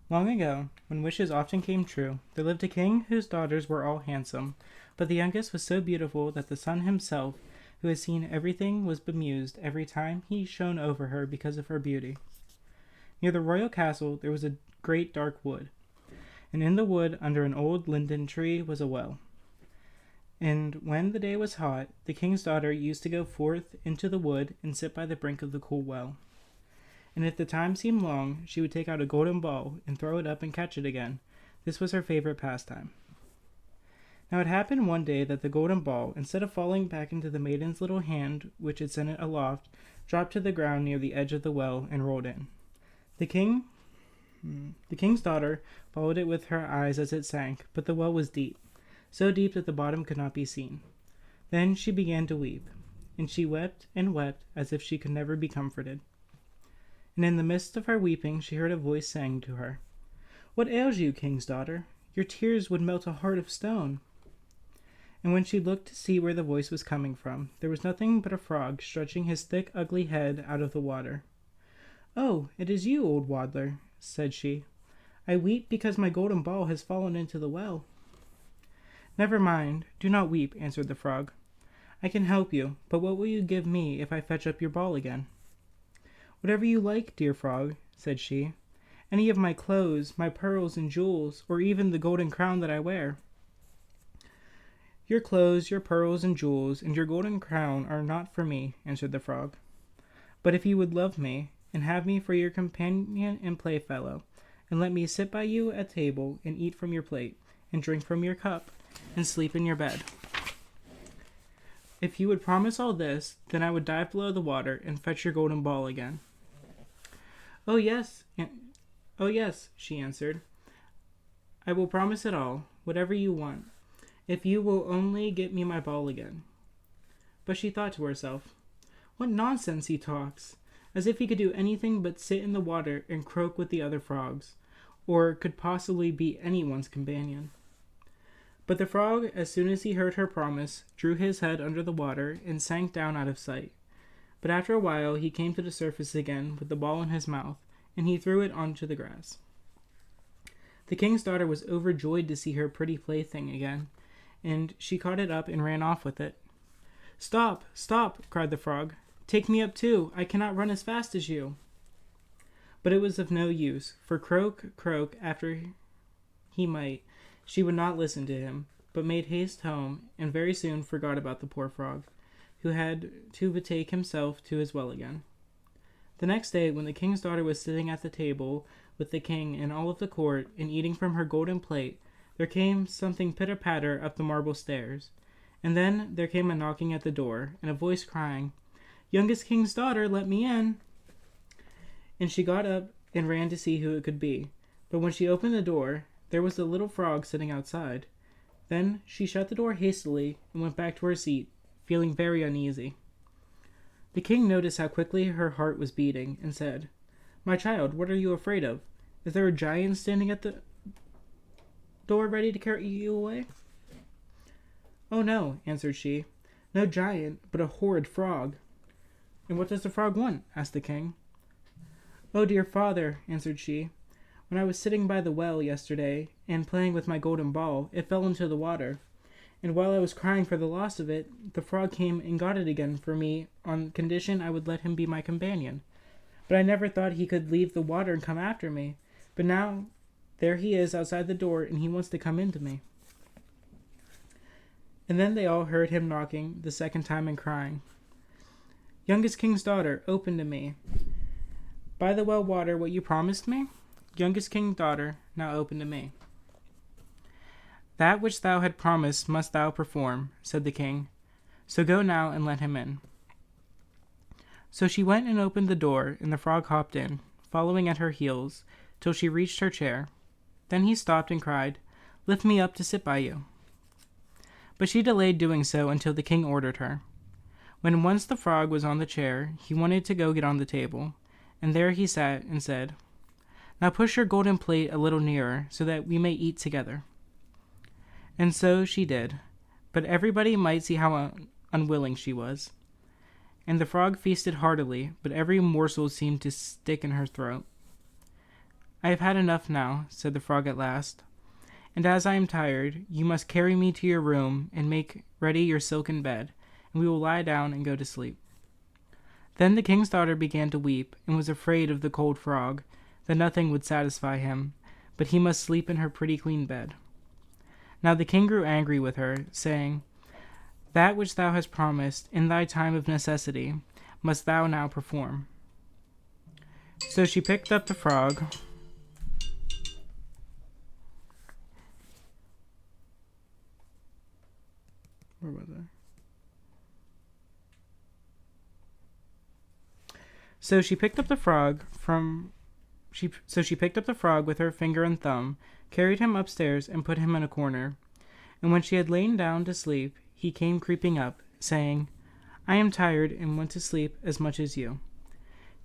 Long ago, when wishes often came true, there lived a king whose daughters were all handsome, but the youngest was so beautiful that the sun himself, who had seen everything, was bemused every time he shone over her because of her beauty. Near the royal castle there was a great dark wood, and in the wood under an old linden tree was a well. And when the day was hot, the king's daughter used to go forth into the wood and sit by the brink of the cool well. And if the time seemed long, she would take out a golden ball and throw it up and catch it again. This was her favorite pastime. Now it happened one day that the golden ball, instead of falling back into the maiden's little hand, which had sent it aloft, dropped to the ground near the edge of the well and rolled in. The king's daughter followed it with her eyes as it sank, but the well was deep, so deep that the bottom could not be seen. Then she began to weep, and she wept and wept as if she could never be comforted. And in the midst of her weeping she heard a voice saying to her, "What ails you, king's daughter? Your tears would melt a heart of stone." And when she looked to see where the voice was coming from, there was nothing but a frog stretching his thick, ugly head out of the water. "Oh, it is you, old waddler," said she. "I weep because my golden ball has fallen into the well." "Never mind, do not weep," answered the frog. "I can help you, but what will you give me if I fetch up your ball again?" "Whatever you like, dear frog," said she. "Any of my clothes, my pearls and jewels, or even the golden crown that I wear." "Your clothes, your pearls and jewels, and your golden crown are not for me," answered the frog. "But if you would love me, and have me for your companion and playfellow, and let me sit by you at table, and eat from your plate, and drink from your cup, and sleep in your bed. If you would promise all this, then I would dive below the water and fetch your golden ball again." "Oh yes, she answered. "I will promise it all, whatever you want, if you will only get me my ball again." But she thought to herself, "What nonsense he talks, as if he could do anything but sit in the water and croak with the other frogs, or could possibly be anyone's companion." But the frog, as soon as he heard her promise, drew his head under the water and sank down out of sight. But after a while he came to the surface again with the ball in his mouth, and he threw it onto the grass. The king's daughter was overjoyed to see her pretty plaything again, and she caught it up and ran off with it. "Stop, stop!" cried the frog. "Take me up too. I cannot run as fast as you." But it was of no use, for croak after he might, she would not listen to him, but made haste home, and very soon forgot about the poor frog, who had to betake himself to his well again. The next day, when the king's daughter was sitting at the table with the king and all of the court, and eating from her golden plate, there came something pitter-patter up the marble stairs, and then there came a knocking at the door, and a voice crying, "Youngest king's daughter, let me in." And she got up and ran to see who it could be, but when she opened the door, there was the little frog sitting outside. Then she shut the door hastily and went back to her seat, feeling very uneasy. The king noticed how quickly her heart was beating, and said, "My child, what are you afraid of? Is there a giant standing at the door ready to carry you away?" "Oh no," answered she, "no giant, but a horrid frog." "And what does the frog want?" asked the king. "Oh, dear father," answered she, "when I was sitting by the well yesterday, and playing with my golden ball, it fell into the water. And while I was crying for the loss of it, the frog came and got it again for me on condition I would let him be my companion. But I never thought he could leave the water and come after me. But now there he is outside the door, and he wants to come into me." And then they all heard him knocking the second time and crying, "Youngest king's daughter, open to me. By the well water what you promised me? Youngest king's daughter, now open to me." "That which thou had promised must thou perform," said the king. "So go now and let him in." So she went and opened the door, and the frog hopped in, following at her heels, till she reached her chair. Then he stopped and cried, "Lift me up to sit by you." But she delayed doing so until the king ordered her. When once the frog was on the chair, he wanted to go get on the table, and there he sat and said, "Now push your golden plate a little nearer, so that we may eat together." And so she did, but everybody might see how unwilling she was. And the frog feasted heartily, but every morsel seemed to stick in her throat. I have had enough now, said the frog at last, and as I am tired, you must carry me to your room and make ready your silken bed, and we will lie down and go to sleep. Then the king's daughter began to weep, and was afraid of the cold frog, that nothing would satisfy him, but he must sleep in her pretty clean bed. Now the king grew angry with her, saying, That which thou hast promised in thy time of necessity must thou now perform. So she picked up the frog, where was I? So she picked up the frog with her finger and thumb, carried him upstairs, and put him in a corner. And when she had lain down to sleep, he came creeping up, saying, I am tired and want to sleep as much as you.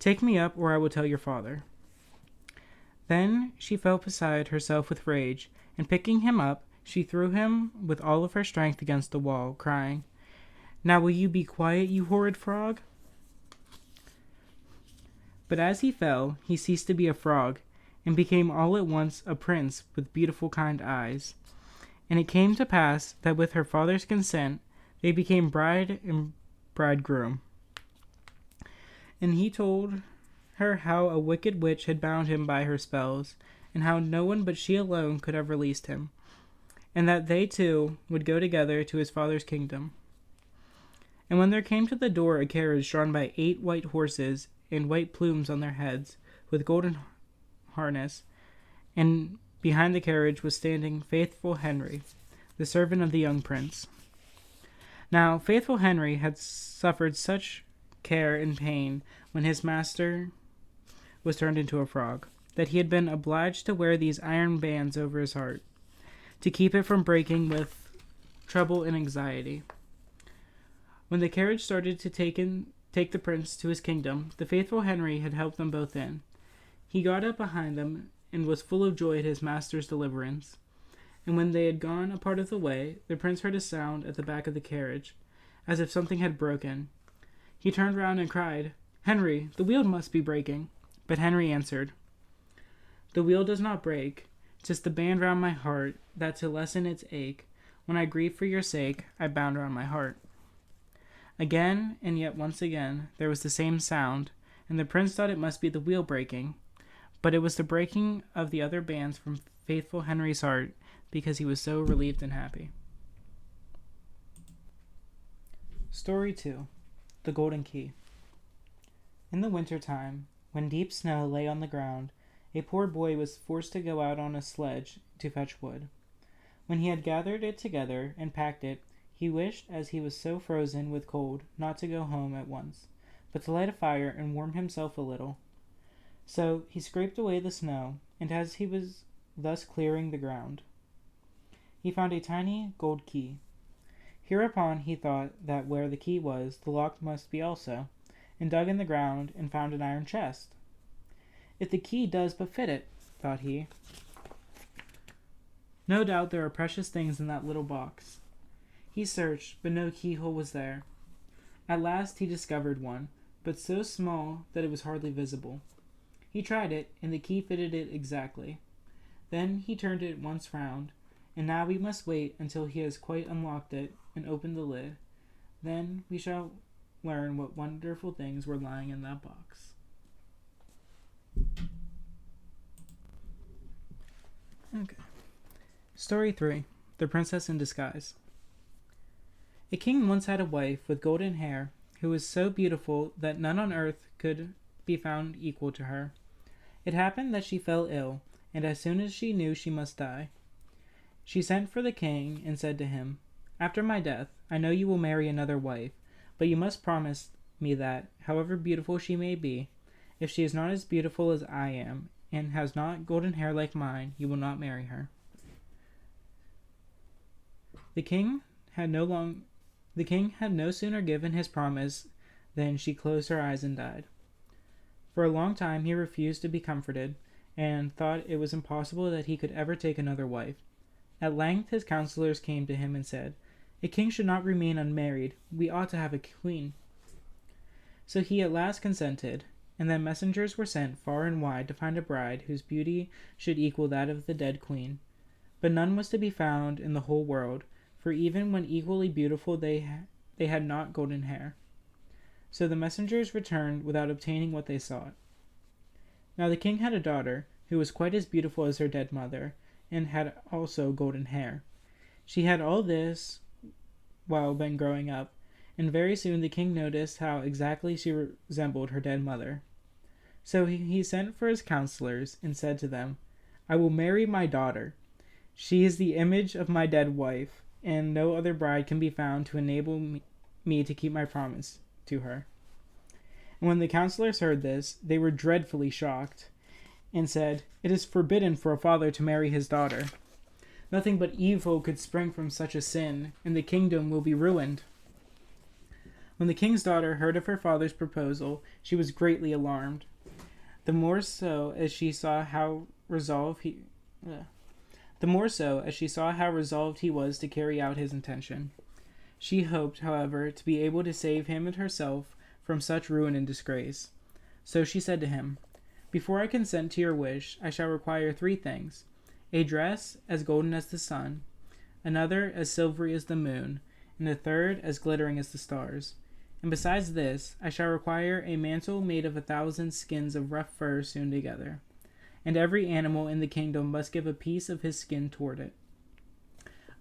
Take me up, or I will tell your father. Then she felt beside herself with rage, and picking him up, she threw him with all of her strength against the wall, crying, Now will you be quiet, you horrid frog? But as he fell, he ceased to be a frog, and became all at once a prince with beautiful kind eyes. And it came to pass that with her father's consent, they became bride and bridegroom. And he told her how a wicked witch had bound him by her spells, and how no one but she alone could have released him, and that they two would go together to his father's kingdom. And when there came to the door a carriage drawn by 8 white horses, and white plumes on their heads, with golden harness, and behind the carriage was standing faithful Henry, the servant of the young prince. Now faithful Henry had suffered such care and pain when his master was turned into a frog, that he had been obliged to wear these iron bands over his heart, to keep it from breaking with trouble and anxiety. When the carriage started to take the prince to his kingdom, the faithful Henry had helped them both in. He got up behind them, and was full of joy at his master's deliverance. And when they had gone a part of the way, the prince heard a sound at the back of the carriage, as if something had broken. He turned round and cried, Henry, the wheel must be breaking. But Henry answered, The wheel does not break, 'tis the band round my heart, that to lessen its ache, when I grieve for your sake, I bound round my heart. Again, and yet once again, there was the same sound, and the prince thought it must be the wheel breaking, but it was the breaking of the other bands from faithful Henry's heart, because he was so relieved and happy. Story 2. The Golden Key. In the winter time, when deep snow lay on the ground, a poor boy was forced to go out on a sledge to fetch wood. When he had gathered it together and packed it, he wished, as he was so frozen with cold, not to go home at once, but to light a fire and warm himself a little. So he scraped away the snow, and as he was thus clearing the ground, he found a tiny gold key. Hereupon he thought that where the key was, the lock must be also, and dug in the ground and found an iron chest. If the key does but fit it, thought he, no doubt there are precious things in that little box. He searched, but no keyhole was there. At last he discovered one, but so small that it was hardly visible. He tried it, and the key fitted it exactly. Then he turned it once round, and now we must wait until he has quite unlocked it and opened the lid. Then we shall learn what wonderful things were lying in that box. Okay. Story 3. The Princess in Disguise. A king once had a wife with golden hair, who was so beautiful that none on earth could be found equal to her. It happened that she fell ill, and as soon as she knew she must die, she sent for the king and said to him, After my death, I know you will marry another wife, but you must promise me that, however beautiful she may be, if she is not as beautiful as I am, and has not golden hair like mine, you will not marry her. The king had no sooner given his promise than she closed her eyes and died. For a long time he refused to be comforted, and thought it was impossible that he could ever take another wife. At length his counselors came to him and said, A king should not remain unmarried. We ought to have a queen. So he at last consented, And then messengers were sent far and wide to find a bride whose beauty should equal that of the dead queen. But none was to be found in the whole world, for even when equally beautiful they had not golden hair. So the messengers returned without obtaining what they sought. Now the king had a daughter, who was quite as beautiful as her dead mother, and had also golden hair. She had all this while been growing up, and very soon the king noticed how exactly she resembled her dead mother. So he sent for his counselors and said to them, "I will marry my daughter. She is the image of my dead wife, and no other bride can be found to enable me to keep my promise to her." And when the counselors heard this, they were dreadfully shocked, and said, "It is forbidden for a father to marry his daughter. Nothing but evil could spring from such a sin, and the kingdom will be ruined." When the king's daughter heard of her father's proposal, she was greatly alarmed. The more so as she saw how resolved he was to carry out his intention. She hoped, however, to be able to save him and herself from such ruin and disgrace. So she said to him, "Before I consent to your wish, I shall require 3 things: a dress as golden as the sun, another as silvery as the moon, and a third as glittering as the stars. And besides this, I shall require a mantle made of 1,000 skins of rough fur sewn together, and every animal in the kingdom must give a piece of his skin toward it."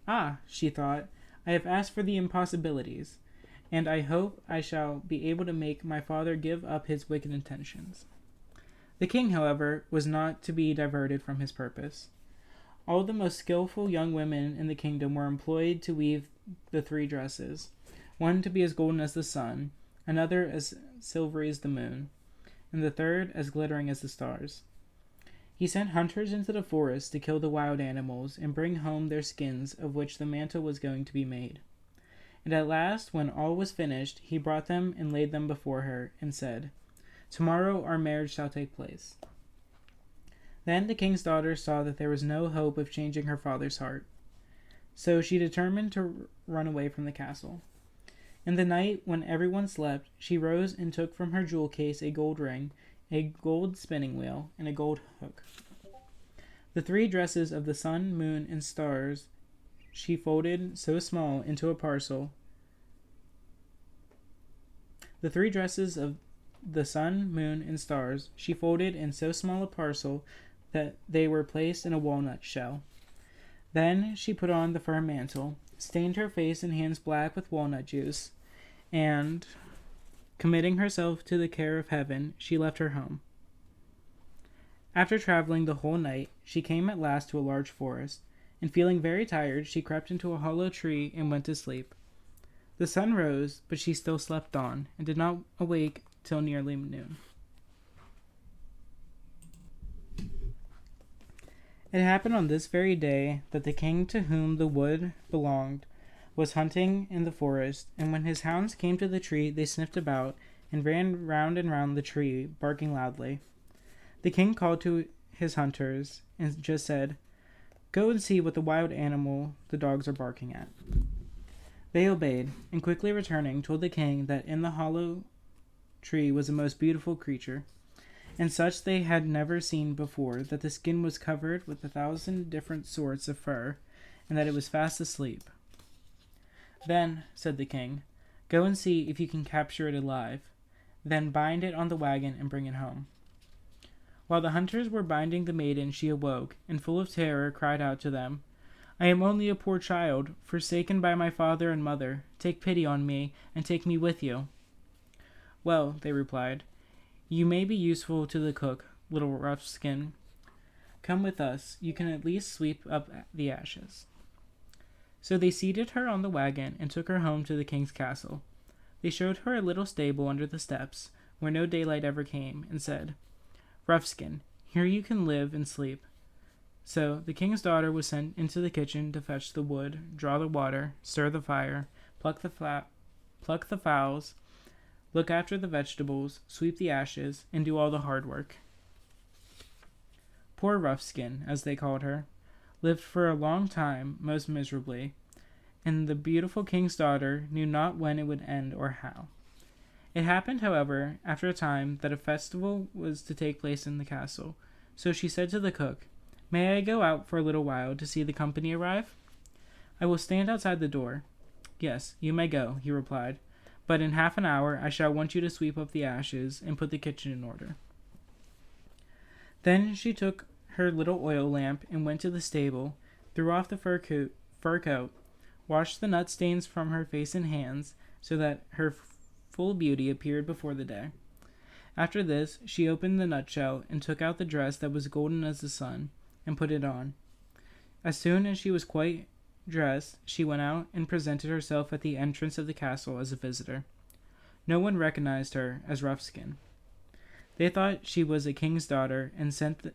"Ah," she thought, "I have asked for the impossibilities, and I hope I shall be able to make my father give up his wicked intentions." The king, however, was not to be diverted from his purpose. All the most skillful young women in the kingdom were employed to weave the 3 dresses, one to be as golden as the sun, another as silvery as the moon, and the third as glittering as the stars. He sent hunters into the forest to kill the wild animals and bring home their skins, of which the mantle was going to be made. And at last, when all was finished, he brought them and laid them before her, and said, "Tomorrow our marriage shall take place." Then the king's daughter saw that there was no hope of changing her father's heart. So she determined to run away from the castle. In the night, when everyone slept, she rose and took from her jewel case a gold ring, a gold spinning wheel, and a gold hook. The 3 dresses of the sun, moon, and stars she folded so small into a parcel. The 3 dresses of the sun, moon, and stars she folded in so small a parcel that they were placed in a walnut shell. Then she put on the fur mantle, stained her face and hands black with walnut juice, and, committing herself to the care of heaven, she left her home. After traveling the whole night, she came at last to a large forest, and feeling very tired, she crept into a hollow tree and went to sleep. The sun rose, but she still slept on, and did not awake till nearly noon. It happened on this very day that the king to whom the wood belonged was hunting in the forest, and when his hounds came to the tree, they sniffed about and ran round and round the tree, barking loudly. The king called to his hunters and just said, "Go and see what the wild animal the dogs are barking at." They obeyed, and quickly returning, told the king that in the hollow tree was a most beautiful creature, and such they had never seen before, that the skin was covered with 1,000 different sorts of fur, and that it was fast asleep. "Then," said the king, "go and see if you can capture it alive. Then bind it on the wagon and bring it home." While the hunters were binding the maiden, she awoke, and full of terror cried out to them, "I am only a poor child, forsaken by my father and mother. Take pity on me, and take me with you." "Well," they replied, "you may be useful to the cook, little Rough-Skin. Come with us, you can at least sweep up the ashes." So they seated her on the wagon and took her home to the king's castle. They showed her a little stable under the steps, where no daylight ever came, and said, "Rough-Skin, here you can live and sleep." So the king's daughter was sent into the kitchen to fetch the wood, draw the water, stir the fire, pluck the fowls, look after the vegetables, sweep the ashes, and do all the hard work. Poor Rough-Skin, as they called her, lived for a long time most miserably, and the beautiful king's daughter knew not when it would end or how. It happened, however, after a time, that a festival was to take place in the castle. So she said to the cook, "May I go out for a little while to see the company arrive?" "I will stand outside the door." "Yes, you may go," he replied, "but in half an hour I shall want you to sweep up the ashes and put the kitchen in order." Then she took her little oil lamp and went to the stable, threw off the fur coat, washed the nut stains from her face and hands, so that her full beauty appeared before the day. After this, she opened the nutshell and took out the dress that was golden as the sun, and put it on. As soon as she was quite dressed, she went out and presented herself at the entrance of the castle as a visitor. No one recognized her as Rough-Skin. They thought she was a king's daughter, and sent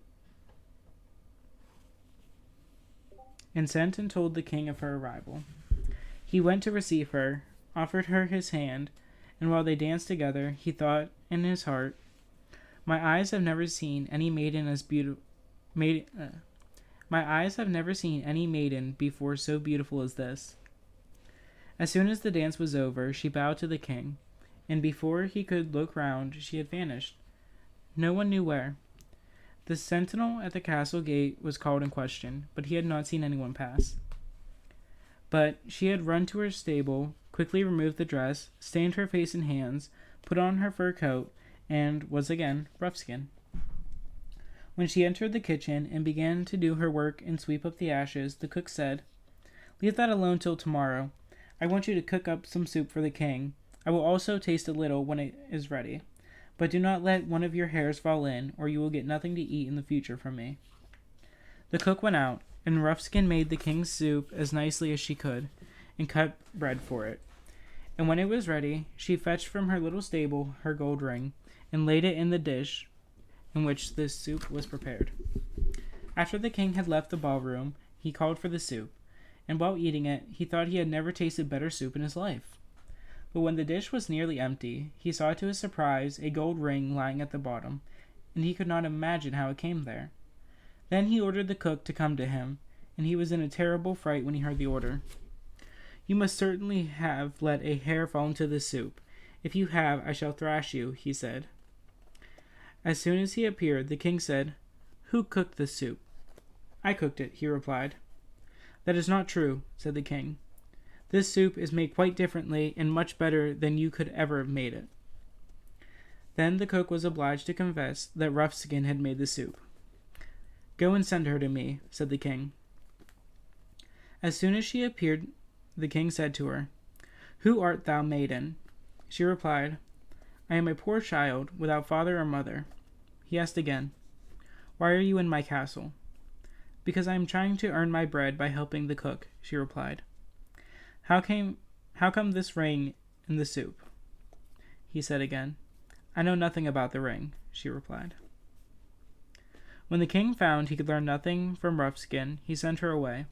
and told the king of her arrival. He went to receive her, offered her his hand, and while they danced together, he thought in his heart, "My eyes have never seen any maiden before so beautiful as this." As soon as the dance was over, she bowed to the king, and before he could look round, she had vanished. No one knew where. The sentinel at the castle gate was called in question, but he had not seen anyone pass. But she had run to her stable, quickly removed the dress, stained her face and hands, put on her fur coat, and was again Rough-Skin. When she entered the kitchen and began to do her work and sweep up the ashes, the cook said, "Leave that alone till tomorrow. I want you to cook up some soup for the king. I will also taste a little when it is ready. But do not let one of your hairs fall in, or you will get nothing to eat in the future from me." The cook went out, and Rough-Skin made the king's soup as nicely as she could, and cut bread for it. And when it was ready, she fetched from her little stable her gold ring, and laid it in the dish in which this soup was prepared. After the king had left the ballroom, he called for the soup, and while eating it, he thought he had never tasted better soup in his life. But when the dish was nearly empty, he saw to his surprise a gold ring lying at the bottom, and he could not imagine how it came there. Then he ordered the cook to come to him, and he was in a terrible fright when he heard the order. "You must certainly have let a hair fall into the soup. If you have, I shall thrash you," he said. As soon as he appeared, the king said, "Who cooked this soup?" "I cooked it," he replied. "That is not true," said the king. "This soup is made quite differently and much better than you could ever have made it." Then the cook was obliged to confess that Rough-Skin had made the soup. "Go and send her to me," said the king. As soon as she appeared, the king said to her, "Who art thou, maiden?" She replied, "I am a poor child, without father or mother." He asked again, "Why are you in my castle?" "Because I am trying to earn my bread by helping the cook," she replied. How come this ring in the soup?" he said again. "I know nothing about the ring," she replied. When the king found he could learn nothing from Rough-Skin, he sent her away.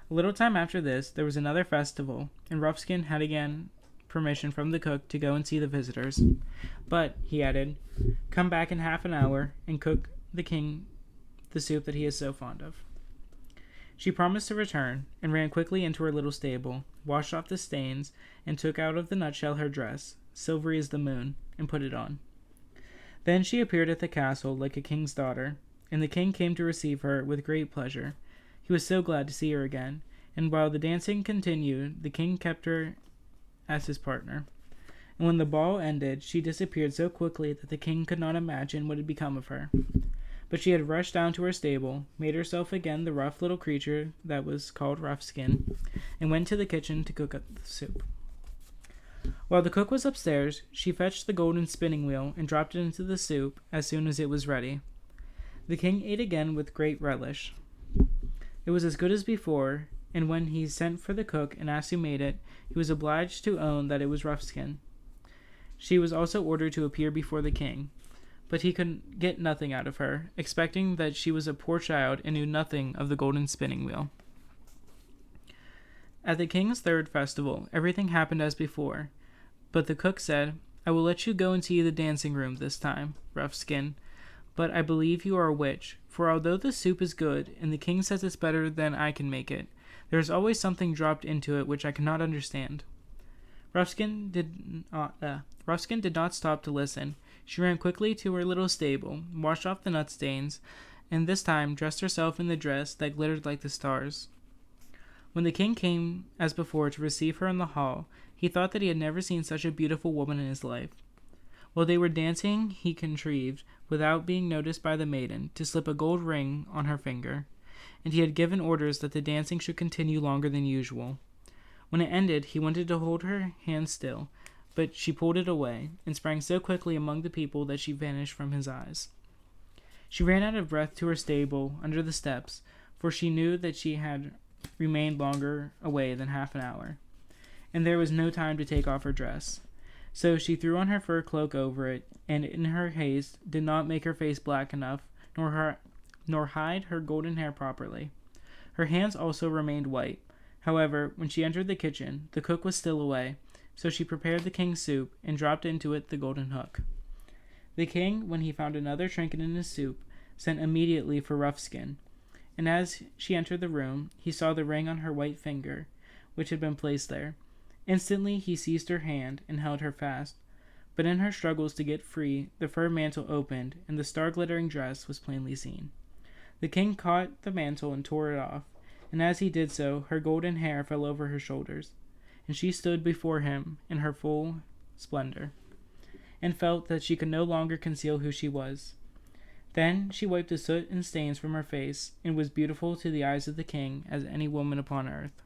A little time after this, there was another festival, and Rough-Skin had again permission from the cook to go and see the visitors. "But," he added, "come back in half an hour and cook the king the soup that he is so fond of." She promised to return, and ran quickly into her little stable, washed off the stains, and took out of the nutshell her dress, silvery as the moon, and put it on. Then she appeared at the castle like a king's daughter, and the king came to receive her with great pleasure. He was so glad to see her again, and while the dancing continued, the king kept her as his partner. And when the ball ended, she disappeared so quickly that the king could not imagine what had become of her. But she had rushed down to her stable, made herself again the rough little creature that was called Rough-Skin, and went to the kitchen to cook up the soup. While the cook was upstairs, she fetched the golden spinning wheel and dropped it into the soup as soon as it was ready. The king ate again with great relish. It was as good as before, and when he sent for the cook and asked who made it, he was obliged to own that it was Rough-Skin. She was also ordered to appear before the king, but he could get nothing out of her, expecting that she was a poor child and knew nothing of the golden spinning wheel. At the king's third festival, everything happened as before, but the cook said, "I will let you go and see the dancing room this time, Rough-Skin, but I believe you are a witch, for although the soup is good, and the king says it's better than I can make it, there is always something dropped into it which I cannot understand." Ruskin did not stop to listen. She ran quickly to her little stable, washed off the nut stains, and this time dressed herself in the dress that glittered like the stars. When the king came as before to receive her in the hall, he thought that he had never seen such a beautiful woman in his life. While they were dancing, he contrived, without being noticed by the maiden, to slip a gold ring on her finger, and he had given orders that the dancing should continue longer than usual. When it ended, he wanted to hold her hand still, but she pulled it away, and sprang so quickly among the people that she vanished from his eyes. She ran out of breath to her stable under the steps, for she knew that she had remained longer away than half an hour, and there was no time to take off her dress. So she threw on her fur cloak over it, and in her haste did not make her face black enough, nor hide her golden hair properly. Her hands also remained white. However, when she entered the kitchen, the cook was still away, so she prepared the king's soup, and dropped into it the golden hook. The king, when he found another trinket in his soup, sent immediately for Rough-Skin, and as she entered the room, he saw the ring on her white finger, which had been placed there. Instantly he seized her hand and held her fast, but in her struggles to get free, the fur mantle opened, and the star-glittering dress was plainly seen. The king caught the mantle and tore it off, and as he did so, her golden hair fell over her shoulders, and she stood before him in her full splendor, and felt that she could no longer conceal who she was. Then she wiped the soot and stains from her face, and was beautiful to the eyes of the king as any woman upon earth.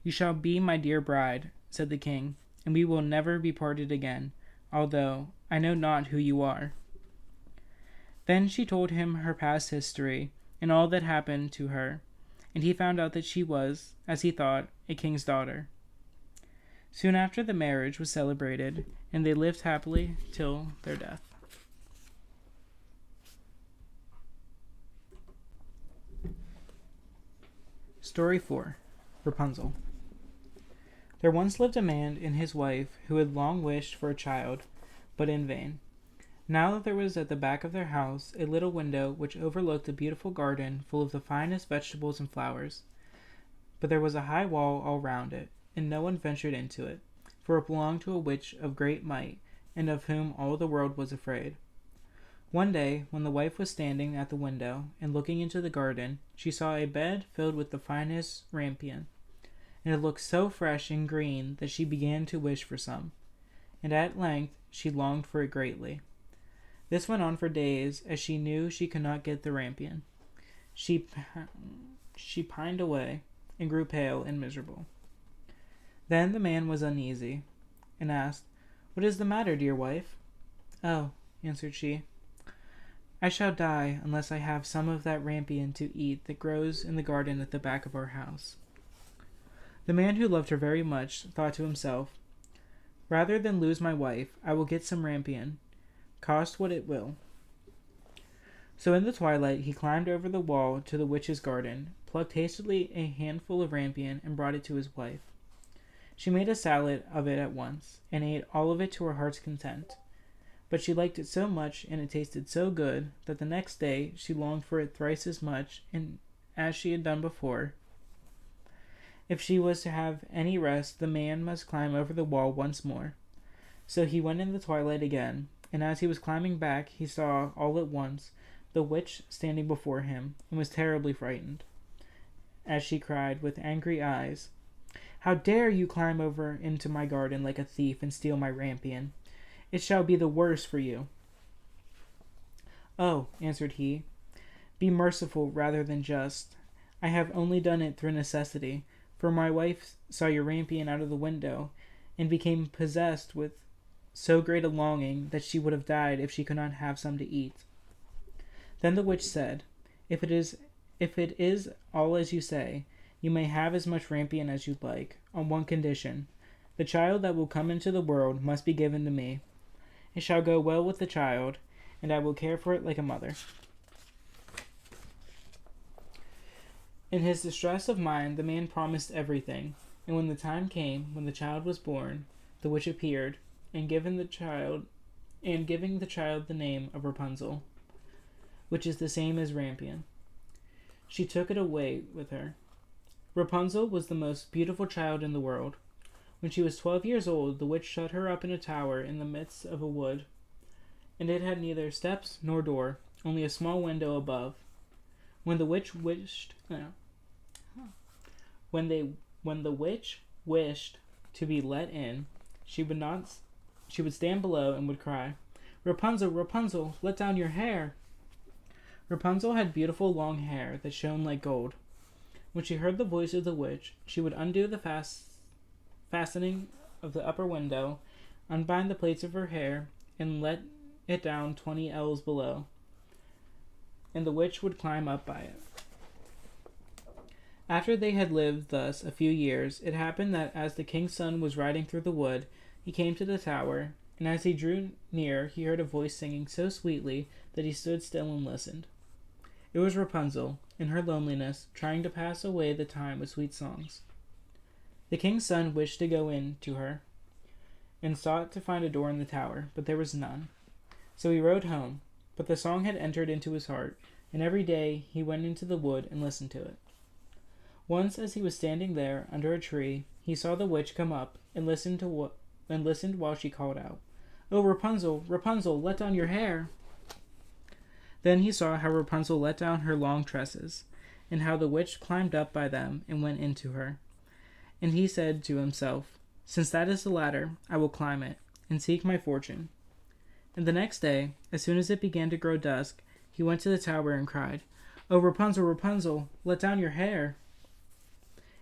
"You shall be my dear bride," said the king, "and we will never be parted again, although I know not who you are." Then she told him her past history, and all that happened to her, and he found out that she was, as he thought, a king's daughter. Soon after the marriage was celebrated, and they lived happily till their death. Story 4. Rapunzel. There once lived a man and his wife who had long wished for a child, but in vain. Now there was at the back of their house a little window which overlooked a beautiful garden full of the finest vegetables and flowers. But there was a high wall all round it, and no one ventured into it, for it belonged to a witch of great might, and of whom all the world was afraid. One day, when the wife was standing at the window and looking into the garden, she saw a bed filled with the finest rampion, and it looked so fresh and green that she began to wish for some, and at length she longed for it greatly. This went on for days, as she knew she could not get the rampion. She pined away, and grew pale and miserable. Then the man was uneasy, and asked, "What is the matter, dear wife?" "Oh," answered she, "I shall die unless I have some of that rampion to eat that grows in the garden at the back of our house." The man, who loved her very much, thought to himself, "Rather than lose my wife, I will get some rampion, cost what it will." So in the twilight he climbed over the wall to the witch's garden, plucked hastily a handful of rampion, and brought it to his wife. She made a salad of it at once, and ate all of it to her heart's content. But she liked it so much, and it tasted so good, that the next day she longed for it thrice as much, and as she had done before. If she was to have any rest, the man must climb over the wall once more. So he went in the twilight again, and as he was climbing back, he saw, all at once, the witch standing before him, and was terribly frightened, as she cried, with angry eyes, "How dare you climb over into my garden like a thief and steal my rampion? It shall be the worse for you." "Oh," answered he, "be merciful rather than just. I have only done it through necessity, for my wife saw your rampion out of the window, and became possessed with so great a longing that she would have died if she could not have some to eat." Then the witch said, If it is all as you say, you may have as much rampion as you like, on one condition: the child that will come into the world must be given to me. It shall go well with the child, and I will care for it like a mother." In his distress of mind, the man promised everything, and when the time came when the child was born, the witch appeared, and giving the child the name of Rapunzel, which is the same as rampion, she took it away with her. Rapunzel was the most beautiful child in the world. When she was 12 years old, the witch shut her up in a tower in the midst of a wood, and it had neither steps nor door, only a small window above. When the witch wished, when the witch wished to be let in, she would not. She would stand below and would cry, "Rapunzel, Rapunzel, let down your hair." Rapunzel had beautiful long hair that shone like gold. When she heard the voice of the witch, she would undo the fastening of the upper window, unbind the plaits of her hair, and let it down 20 ells below, and the witch would climb up by it. After they had lived thus a few years, it happened that as the king's son was riding through the wood, he came to the tower, and as he drew near, he heard a voice singing so sweetly that he stood still and listened. It was Rapunzel, in her loneliness, trying to pass away the time with sweet songs. The king's son wished to go in to her, and sought to find a door in the tower, but there was none. So he rode home, but the song had entered into his heart, and every day he went into the wood and listened to it. Once, as he was standing there under a tree, he saw the witch come up and listened while she called out, "Oh, Rapunzel, Rapunzel, let down your hair." Then he saw how Rapunzel let down her long tresses, and how the witch climbed up by them and went into her. And he said to himself, "Since that is the ladder, I will climb it, and seek my fortune." And the next day, as soon as it began to grow dusk, he went to the tower and cried, "Oh, Rapunzel, Rapunzel, let down your hair."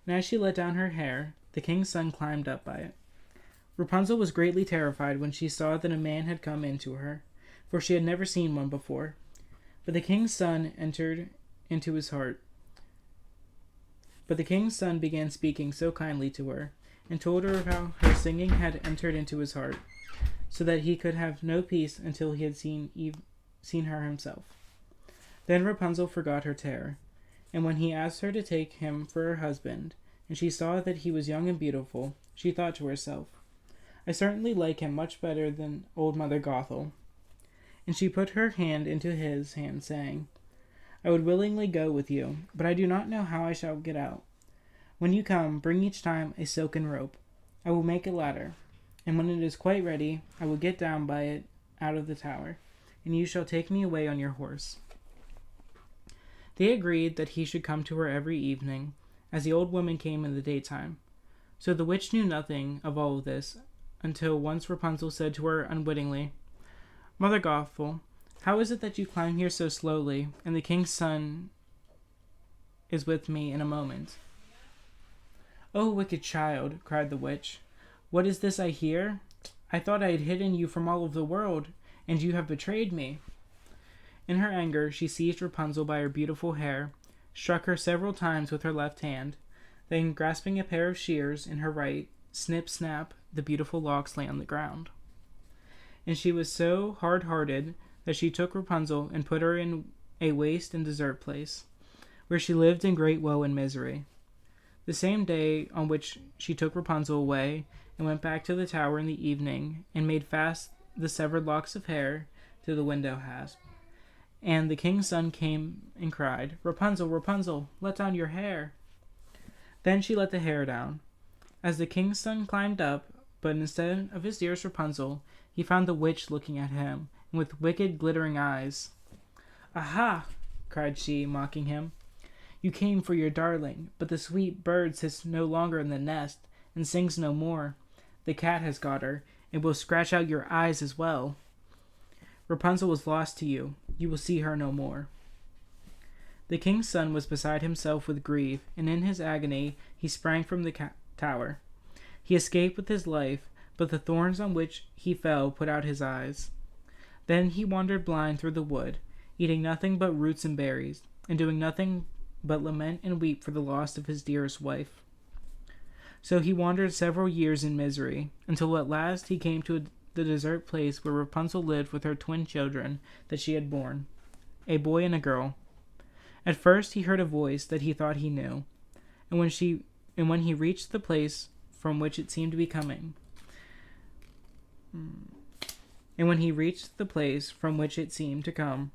And as she let down her hair, the king's son climbed up by it. Rapunzel was greatly terrified when she saw that a man had come into her, for she had never seen one before. But the king's son entered into his heart. But the king's son began speaking so kindly to her, and told her how her singing had entered into his heart, so that he could have no peace until he had seen her himself. Then Rapunzel forgot her terror, and when he asked her to take him for her husband, and she saw that he was young and beautiful, she thought to herself, "I certainly like him much better than old Mother Gothel." And she put her hand into his hand, saying, "I would willingly go with you, but I do not know how I shall get out. When you come, bring each time a silken rope. I will make a ladder, and when it is quite ready, I will get down by it out of the tower, and you shall take me away on your horse." They agreed that he should come to her every evening, as the old woman came in the daytime. So the witch knew nothing of all this, until once Rapunzel said to her unwittingly, "Mother Gothel, how is it that you climb here so slowly, and the king's son is with me in a moment?" "Oh, wicked child," cried the witch, "what is this I hear? I thought I had hidden you from all of the world, and you have betrayed me." In her anger, she seized Rapunzel by her beautiful hair, struck her several times with her left hand, then, grasping a pair of shears in her right, snip, snap, the beautiful locks lay on the ground. And she was so hard-hearted that she took Rapunzel and put her in a waste and desert place, where she lived in great woe and misery. The same day on which she took Rapunzel away, and went back to the tower in the evening, and made fast the severed locks of hair to the window hasp. And the king's son came and cried, "Rapunzel, Rapunzel, let down your hair." Then she let the hair down. As the king's son climbed up, but instead of his dearest Rapunzel, he found the witch looking at him, and with wicked, glittering eyes. "Aha!" cried she, mocking him. "You came for your darling, but the sweet bird sits no longer in the nest, and sings no more. The cat has got her, and will scratch out your eyes as well. Rapunzel was lost to you. You will see her no more." The king's son was beside himself with grief, and in his agony he sprang from the tower. He escaped with his life, but the thorns on which he fell put out his eyes. Then he wandered blind through the wood, eating nothing but roots and berries, and doing nothing but lament and weep for the loss of his dearest wife. So he wandered several years in misery, until at last he came to the desert place where Rapunzel lived with her twin children that she had borne, a boy and a girl. At first he heard a voice that he thought he knew, and when he reached the place from which it seemed to be coming,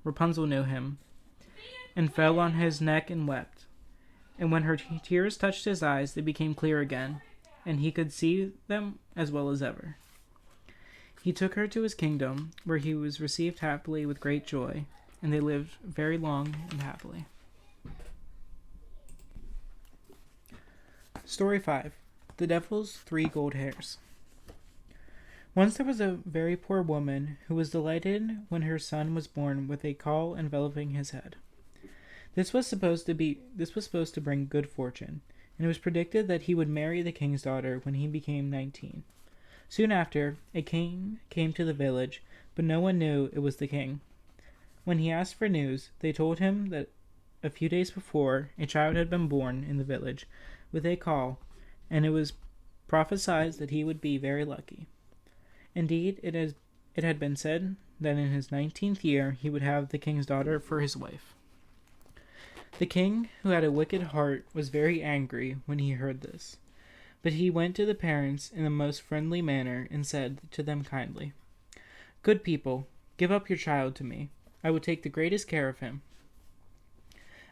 Rapunzel knew him, and fell on his neck and wept. And when her tears touched his eyes, they became clear again. and he could see them as well as ever. He took her to his kingdom, where he was received happily with great joy, and they lived very long and happily. Story 5. The Devil's 3 Gold Hairs. Once there was a very poor woman who was delighted when her son was born with a caul enveloping his head. This was supposed to bring good fortune, and it was predicted that he would marry the king's daughter when he became 19. Soon after, a king came to the village, but no one knew it was the king. When he asked for news, they told him that a few days before, a child had been born in the village with a caul, and it was prophesied that he would be very lucky. Indeed, it had been said that in his 19th year he would have the king's daughter for his wife. The king, who had a wicked heart, was very angry when he heard this. But he went to the parents in the most friendly manner and said to them kindly, "Good people, give up your child to me. I will take the greatest care of him."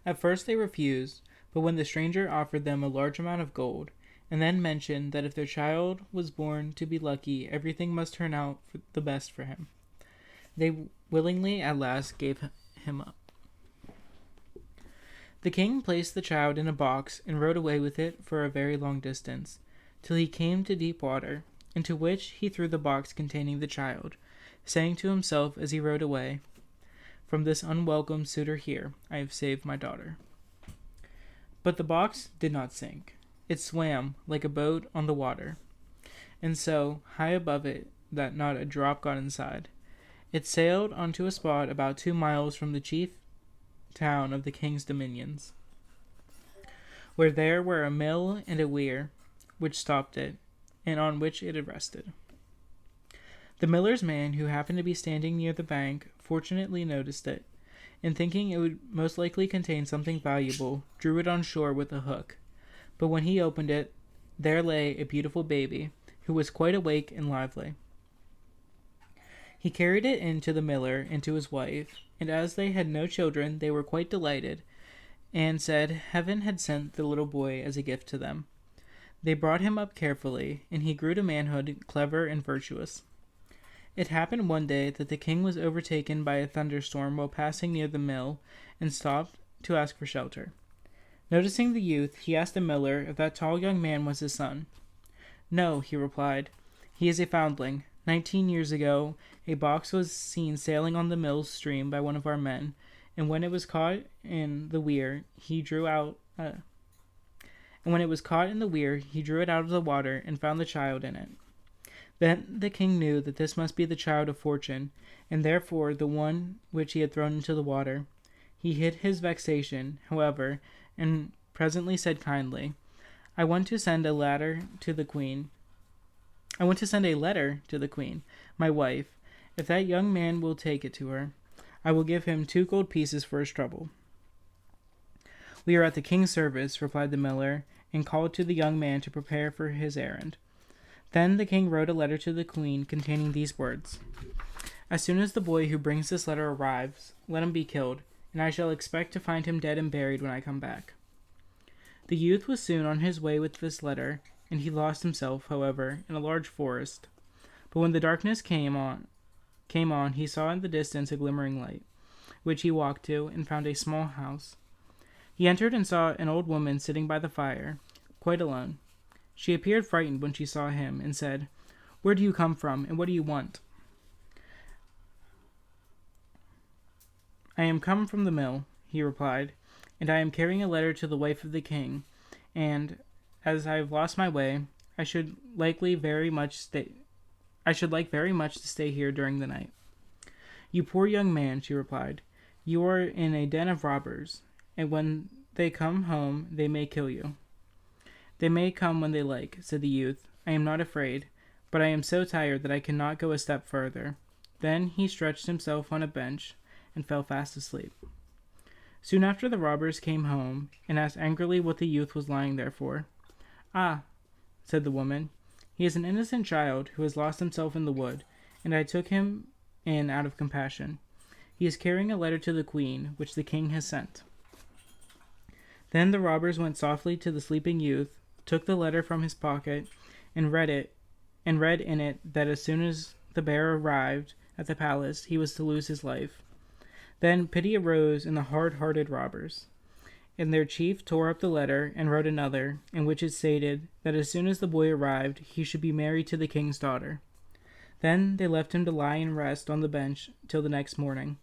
At first they refused, but when the stranger offered them a large amount of gold, and then mentioned that if their child was born to be lucky, everything must turn out for the best for him, they willingly at last gave him up. The king placed the child in a box and rode away with it for a very long distance, till he came to deep water, into which he threw the box containing the child, saying to himself as he rode away, "From this unwelcome suitor here, I have saved my daughter." But the box did not sink. It swam like a boat on the water, and so high above it that not a drop got inside. It sailed onto a spot about 2 miles from the chief town of the king's dominions, where there were a mill and a weir, which stopped it, and on which it had rested. The miller's man, who happened to be standing near the bank, fortunately noticed it, and thinking it would most likely contain something valuable, drew it on shore with a hook. But when he opened it, there lay a beautiful baby, who was quite awake and lively. He carried it in to the miller and to his wife, and as they had no children, they were quite delighted, and said heaven had sent the little boy as a gift to them. They brought him up carefully, and he grew to manhood, clever and virtuous. It happened one day that the king was overtaken by a thunderstorm while passing near the mill, and stopped to ask for shelter. Noticing the youth, he asked the miller if that tall young man was his son. "No," he replied, "he is a foundling. 19 years ago, a box was seen sailing on the mill stream by one of our men, and when it was caught in the weir, he drew it out of the water and found the child in it. Then the king knew that this must be the child of fortune, and therefore the one which he had thrown into the water. He hid his vexation, however, and presently said kindly, I want to send a letter to the queen, my wife. If that young man will take it to her, I will give him 2 gold pieces for his trouble." "We are at the king's service," replied the miller, and called to the young man to prepare for his errand. Then the king wrote a letter to the queen containing these words: "As soon as the boy who brings this letter arrives, let him be killed, and I shall expect to find him dead and buried when I come back." The youth was soon on his way with this letter, and he lost himself, however, in a large forest. But when the darkness came on, he saw in the distance a glimmering light, which he walked to, and found a small house. He entered and saw an old woman sitting by the fire, quite alone. She appeared frightened when she saw him, and said, "Where do you come from, and what do you want?" "I am come from the mill," he replied, "and I am carrying a letter to the wife of the king, and, as I have lost my way, I should like very much to stay here during the night." "You poor young man," she replied, "you are in a den of robbers, and when they come home they may kill you." "They may come when they like," said the youth. "I am not afraid, but I am so tired that I cannot go a step further." Then he stretched himself on a bench and fell fast asleep. Soon after the robbers came home, and asked angrily what the youth was lying there for. "Ah," said the woman, "he is an innocent child who has lost himself in the wood, and I took him in out of compassion. He is carrying a letter to the queen, which the king has sent." Then the robbers went softly to the sleeping youth, took the letter from his pocket, and read in it that as soon as the bear arrived at the palace, he was to lose his life. Then pity arose in the hard-hearted robbers, and their chief tore up the letter and wrote another, in which it stated that as soon as the boy arrived, he should be married to the king's daughter. Then they left him to lie and rest on the bench till the next morning.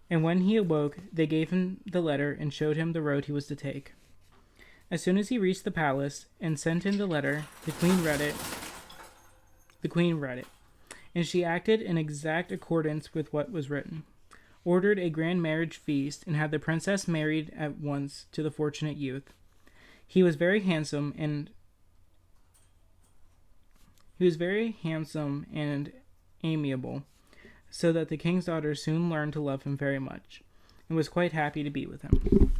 And when he awoke, they gave him the letter and showed him the road he was to take. As soon as he reached the palace and sent in the letter, the queen read it. And she acted in exact accordance with what was written, ordered a grand marriage feast, and had the princess married at once to the fortunate youth. He was very handsome and amiable, so that the king's daughter soon learned to love him very much, and was quite happy to be with him.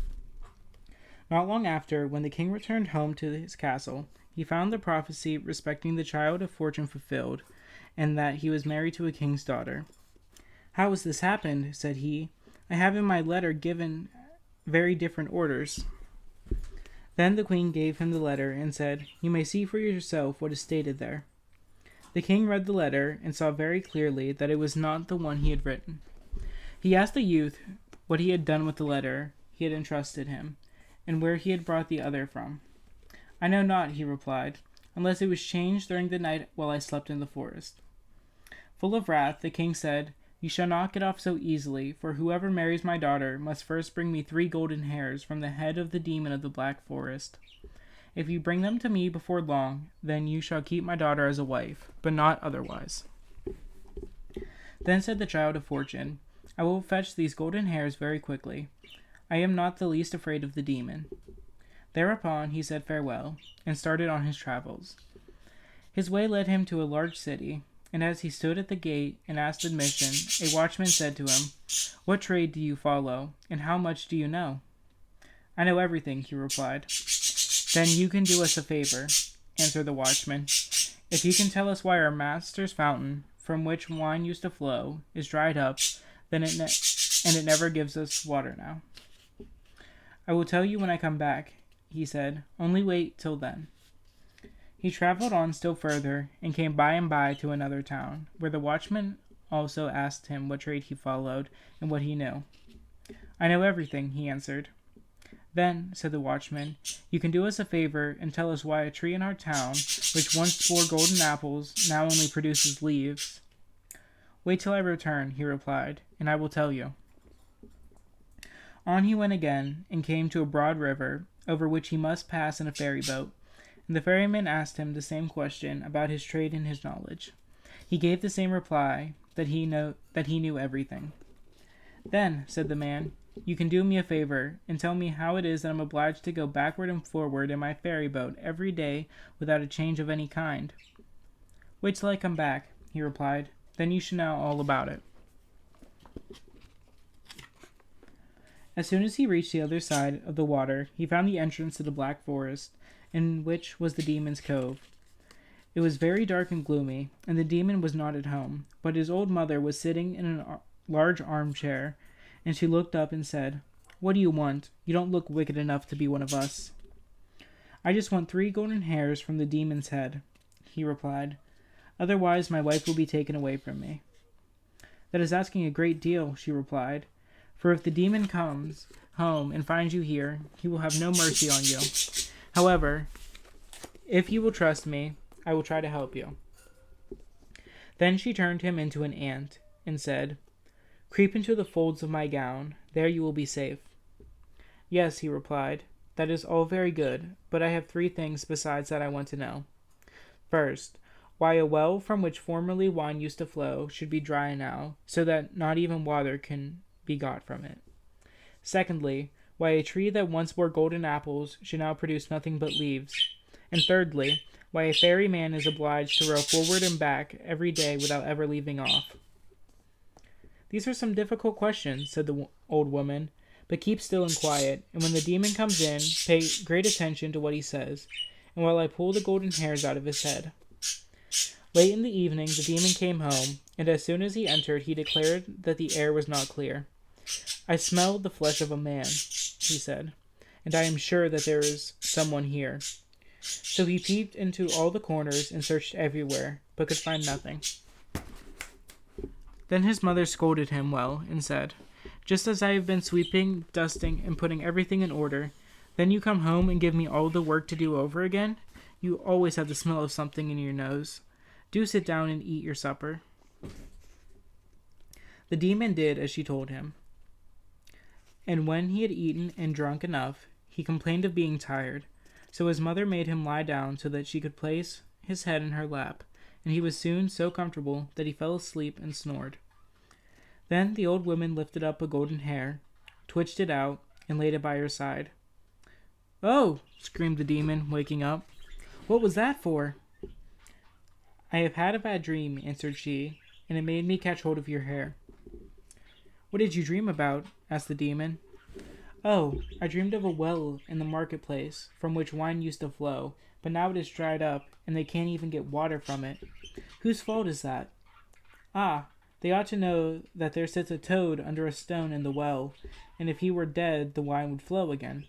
Not long after, when the king returned home to his castle, he found the prophecy respecting the child of fortune fulfilled, and that he was married to a king's daughter. "How has this happened?" said he. "I have in my letter given very different orders." Then the queen gave him the letter and said, "You may see for yourself what is stated there." The king read the letter and saw very clearly that it was not the one he had written. He asked the youth what he had done with the letter he had entrusted him, and where he had brought the other from. "I know not," he replied, "unless it was changed during the night while I slept in the forest." Full of wrath, the king said, "You shall not get off so easily, for whoever marries my daughter must first bring me 3 golden hairs from the head of the demon of the Black Forest. If you bring them to me before long, then you shall keep my daughter as a wife, but not otherwise." Then said the child of fortune, "I will fetch these golden hairs very quickly. I am not the least afraid of the demon." Thereupon he said farewell, and started on his travels. His way led him to a large city, and as he stood at the gate and asked admission, a watchman said to him, "What trade do you follow, and how much do you know?" "I know everything," he replied. "Then you can do us a favor," answered the watchman. "If you can tell us why our master's fountain, from which wine used to flow, is dried up, then it never gives us water now." "I will tell you when I come back," he said. "Only wait till then." He traveled on still further, and came by and by to another town, where the watchman also asked him what trade he followed, and what he knew. "I know everything," he answered. "Then," said the watchman, "you can do us a favor and tell us why a tree in our town, which once bore golden apples, now only produces leaves." "Wait till I return," he replied, "and I will tell you." On he went again, and came to a broad river, over which he must pass in a ferry boat, and the ferryman asked him the same question about his trade and his knowledge. He gave the same reply, that he knew everything. "Then," said the man, "you can do me a favor, and tell me how it is that I'm obliged to go backward and forward in my ferry boat every day without a change of any kind." "Wait till I come back," he replied, "then you shall know all about it." As soon as he reached the other side of the water, he found the entrance to the Black Forest, in which was the demon's cove. It was very dark and gloomy, and the demon was not at home, but his old mother was sitting in a large armchair, and she looked up and said, "What do you want? You don't look wicked enough to be one of us." "I just want 3 golden hairs from the demon's head," he replied. "Otherwise my wife will be taken away from me." "That is asking a great deal," she replied, "for if the demon comes home and finds you here, he will have no mercy on you. However, if you will trust me, I will try to help you." Then she turned him into an ant, and said, "Creep into the folds of my gown. There you will be safe." "Yes," he replied, "that is all very good, but I have 3 things besides that I want to know. First, why a well from which formerly wine used to flow should be dry now, so that not even water can be got from it. Secondly, why a tree that once bore golden apples should now produce nothing but leaves. And thirdly, why a ferryman is obliged to row forward and back every day without ever leaving off." "These are some difficult questions," said the old woman, "but keep still and quiet, and when the demon comes in, pay great attention to what he says, and while I pull the golden hairs out of his head." Late in the evening the demon came home, and as soon as he entered he declared that the air was not clear. "I smell the flesh of a man," he said, "and I am sure that there is someone here." So he peeped into all the corners and searched everywhere, but could find nothing. Then his mother scolded him well and said, "Just as I have been sweeping, dusting, and putting everything in order, then you come home and give me all the work to do over again? You always have the smell of something in your nose. Do sit down and eat your supper." The demon did as she told him. And when he had eaten and drunk enough, he complained of being tired. So his mother made him lie down so that she could place his head in her lap, and he was soon so comfortable that he fell asleep and snored. Then the old woman lifted up a golden hair, twitched it out, and laid it by her side. "Oh!" screamed the demon, waking up. "What was that for?" "I have had a bad dream," answered she, "and it made me catch hold of your hair." "What did you dream about?" asked the demon. "Oh, I dreamed of a well in the marketplace from which wine used to flow, but now it is dried up, and they can't even get water from it. Whose fault is that?" "Ah, they ought to know that there sits a toad under a stone in the well, and if he were dead the wine would flow again."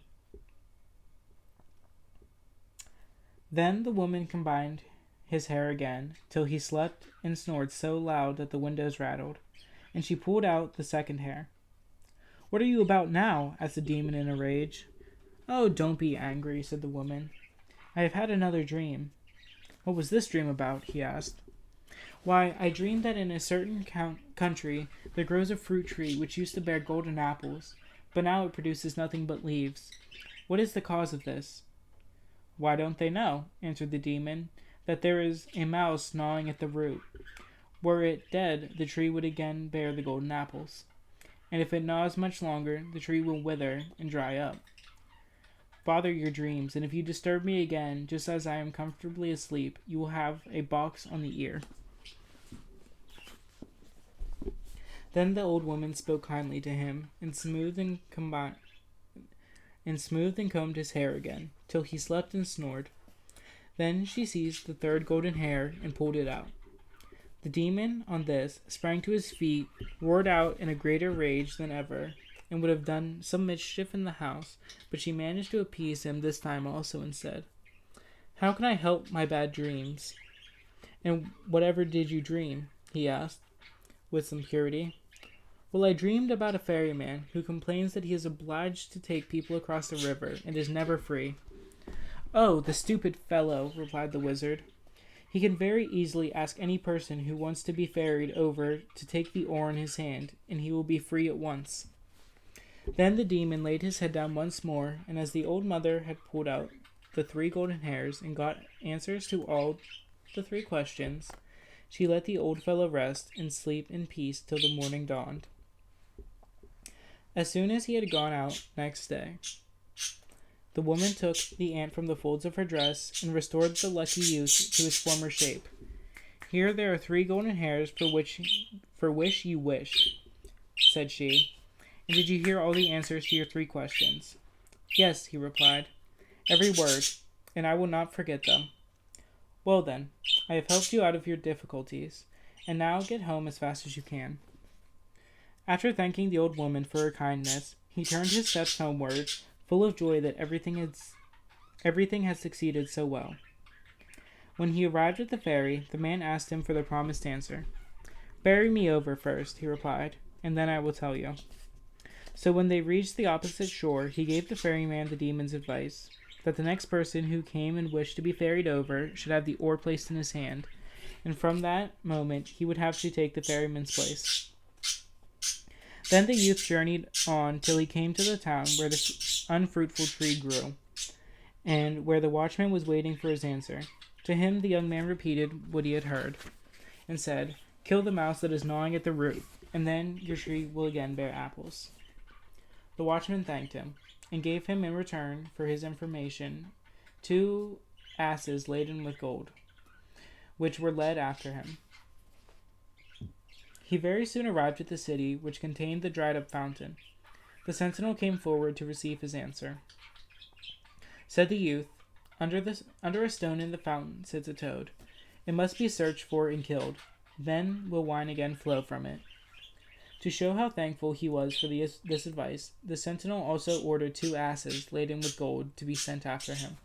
Then the woman combined his hair again, till he slept and snored so loud that the windows rattled, and she pulled out the second hair. "What are you about now?" asked the demon in a rage. "Oh, don't be angry," said the woman. "I have had another dream." "What was this dream about?" he asked. "Why, I dreamed that in a certain country there grows a fruit tree which used to bear golden apples, but now it produces nothing but leaves. What is the cause of this?" "Why don't they know?" answered the demon. "That there is a mouse gnawing at the root. Were it dead, the tree would again bear the golden apples. And if it gnaws much longer, the tree will wither and dry up. Bother your dreams, and if you disturb me again, just as I am comfortably asleep, you will have a box on the ear." Then the old woman spoke kindly to him, and smoothed and combed his hair again, till he slept and snored. Then she seized the third golden hair and pulled it out. The demon, on this, sprang to his feet, roared out in a greater rage than ever, and would have done some mischief in the house, but she managed to appease him this time also, and said, "How can I help my bad dreams?" "And whatever did you dream?" he asked, with some purity. "Well, I dreamed about a ferryman who complains that he is obliged to take people across the river, and is never free." "Oh, the stupid fellow!" replied the wizard. "He can very easily ask any person who wants to be ferried over to take the oar in his hand, and he will be free at once." Then the demon laid his head down once more, and as the old mother had pulled out the 3 golden hairs and got answers to all the 3 questions, she let the old fellow rest and sleep in peace till the morning dawned. As soon as he had gone out next day, the woman took the ant from the folds of her dress and restored the lucky youth to his former shape. "Here there are 3 golden hairs for which you wished," said she. "And did you hear all the answers to your 3 questions?" "Yes," he replied, "every word, and I will not forget them." "Well then, I have helped you out of your difficulties, and now get home as fast as you can." After thanking the old woman for her kindness, he turned his steps homeward, full of joy that everything had succeeded so well. When he arrived at the ferry, the man asked him for the promised answer. "Bury me over first," he replied, "and then I will tell you." So when they reached the opposite shore, he gave the ferryman the demon's advice, that the next person who came and wished to be ferried over should have the oar placed in his hand, and from that moment he would have to take the ferryman's place. Then the youth journeyed on till he came to the town where the unfruitful tree grew, and where the watchman was waiting for his answer. To him the young man repeated what he had heard, and said, "Kill the mouse that is gnawing at the root, and then your tree will again bear apples." The watchman thanked him, and gave him in return for his information 2 asses laden with gold, which were led after him. He very soon arrived at the city which contained the dried-up fountain. The sentinel came forward to receive his answer. Said the youth, Under a stone in the fountain sits a toad. It must be searched for and killed. Then will wine again flow from it." To show how thankful he was for this advice, the sentinel also ordered 2 asses laden with gold to be sent after him.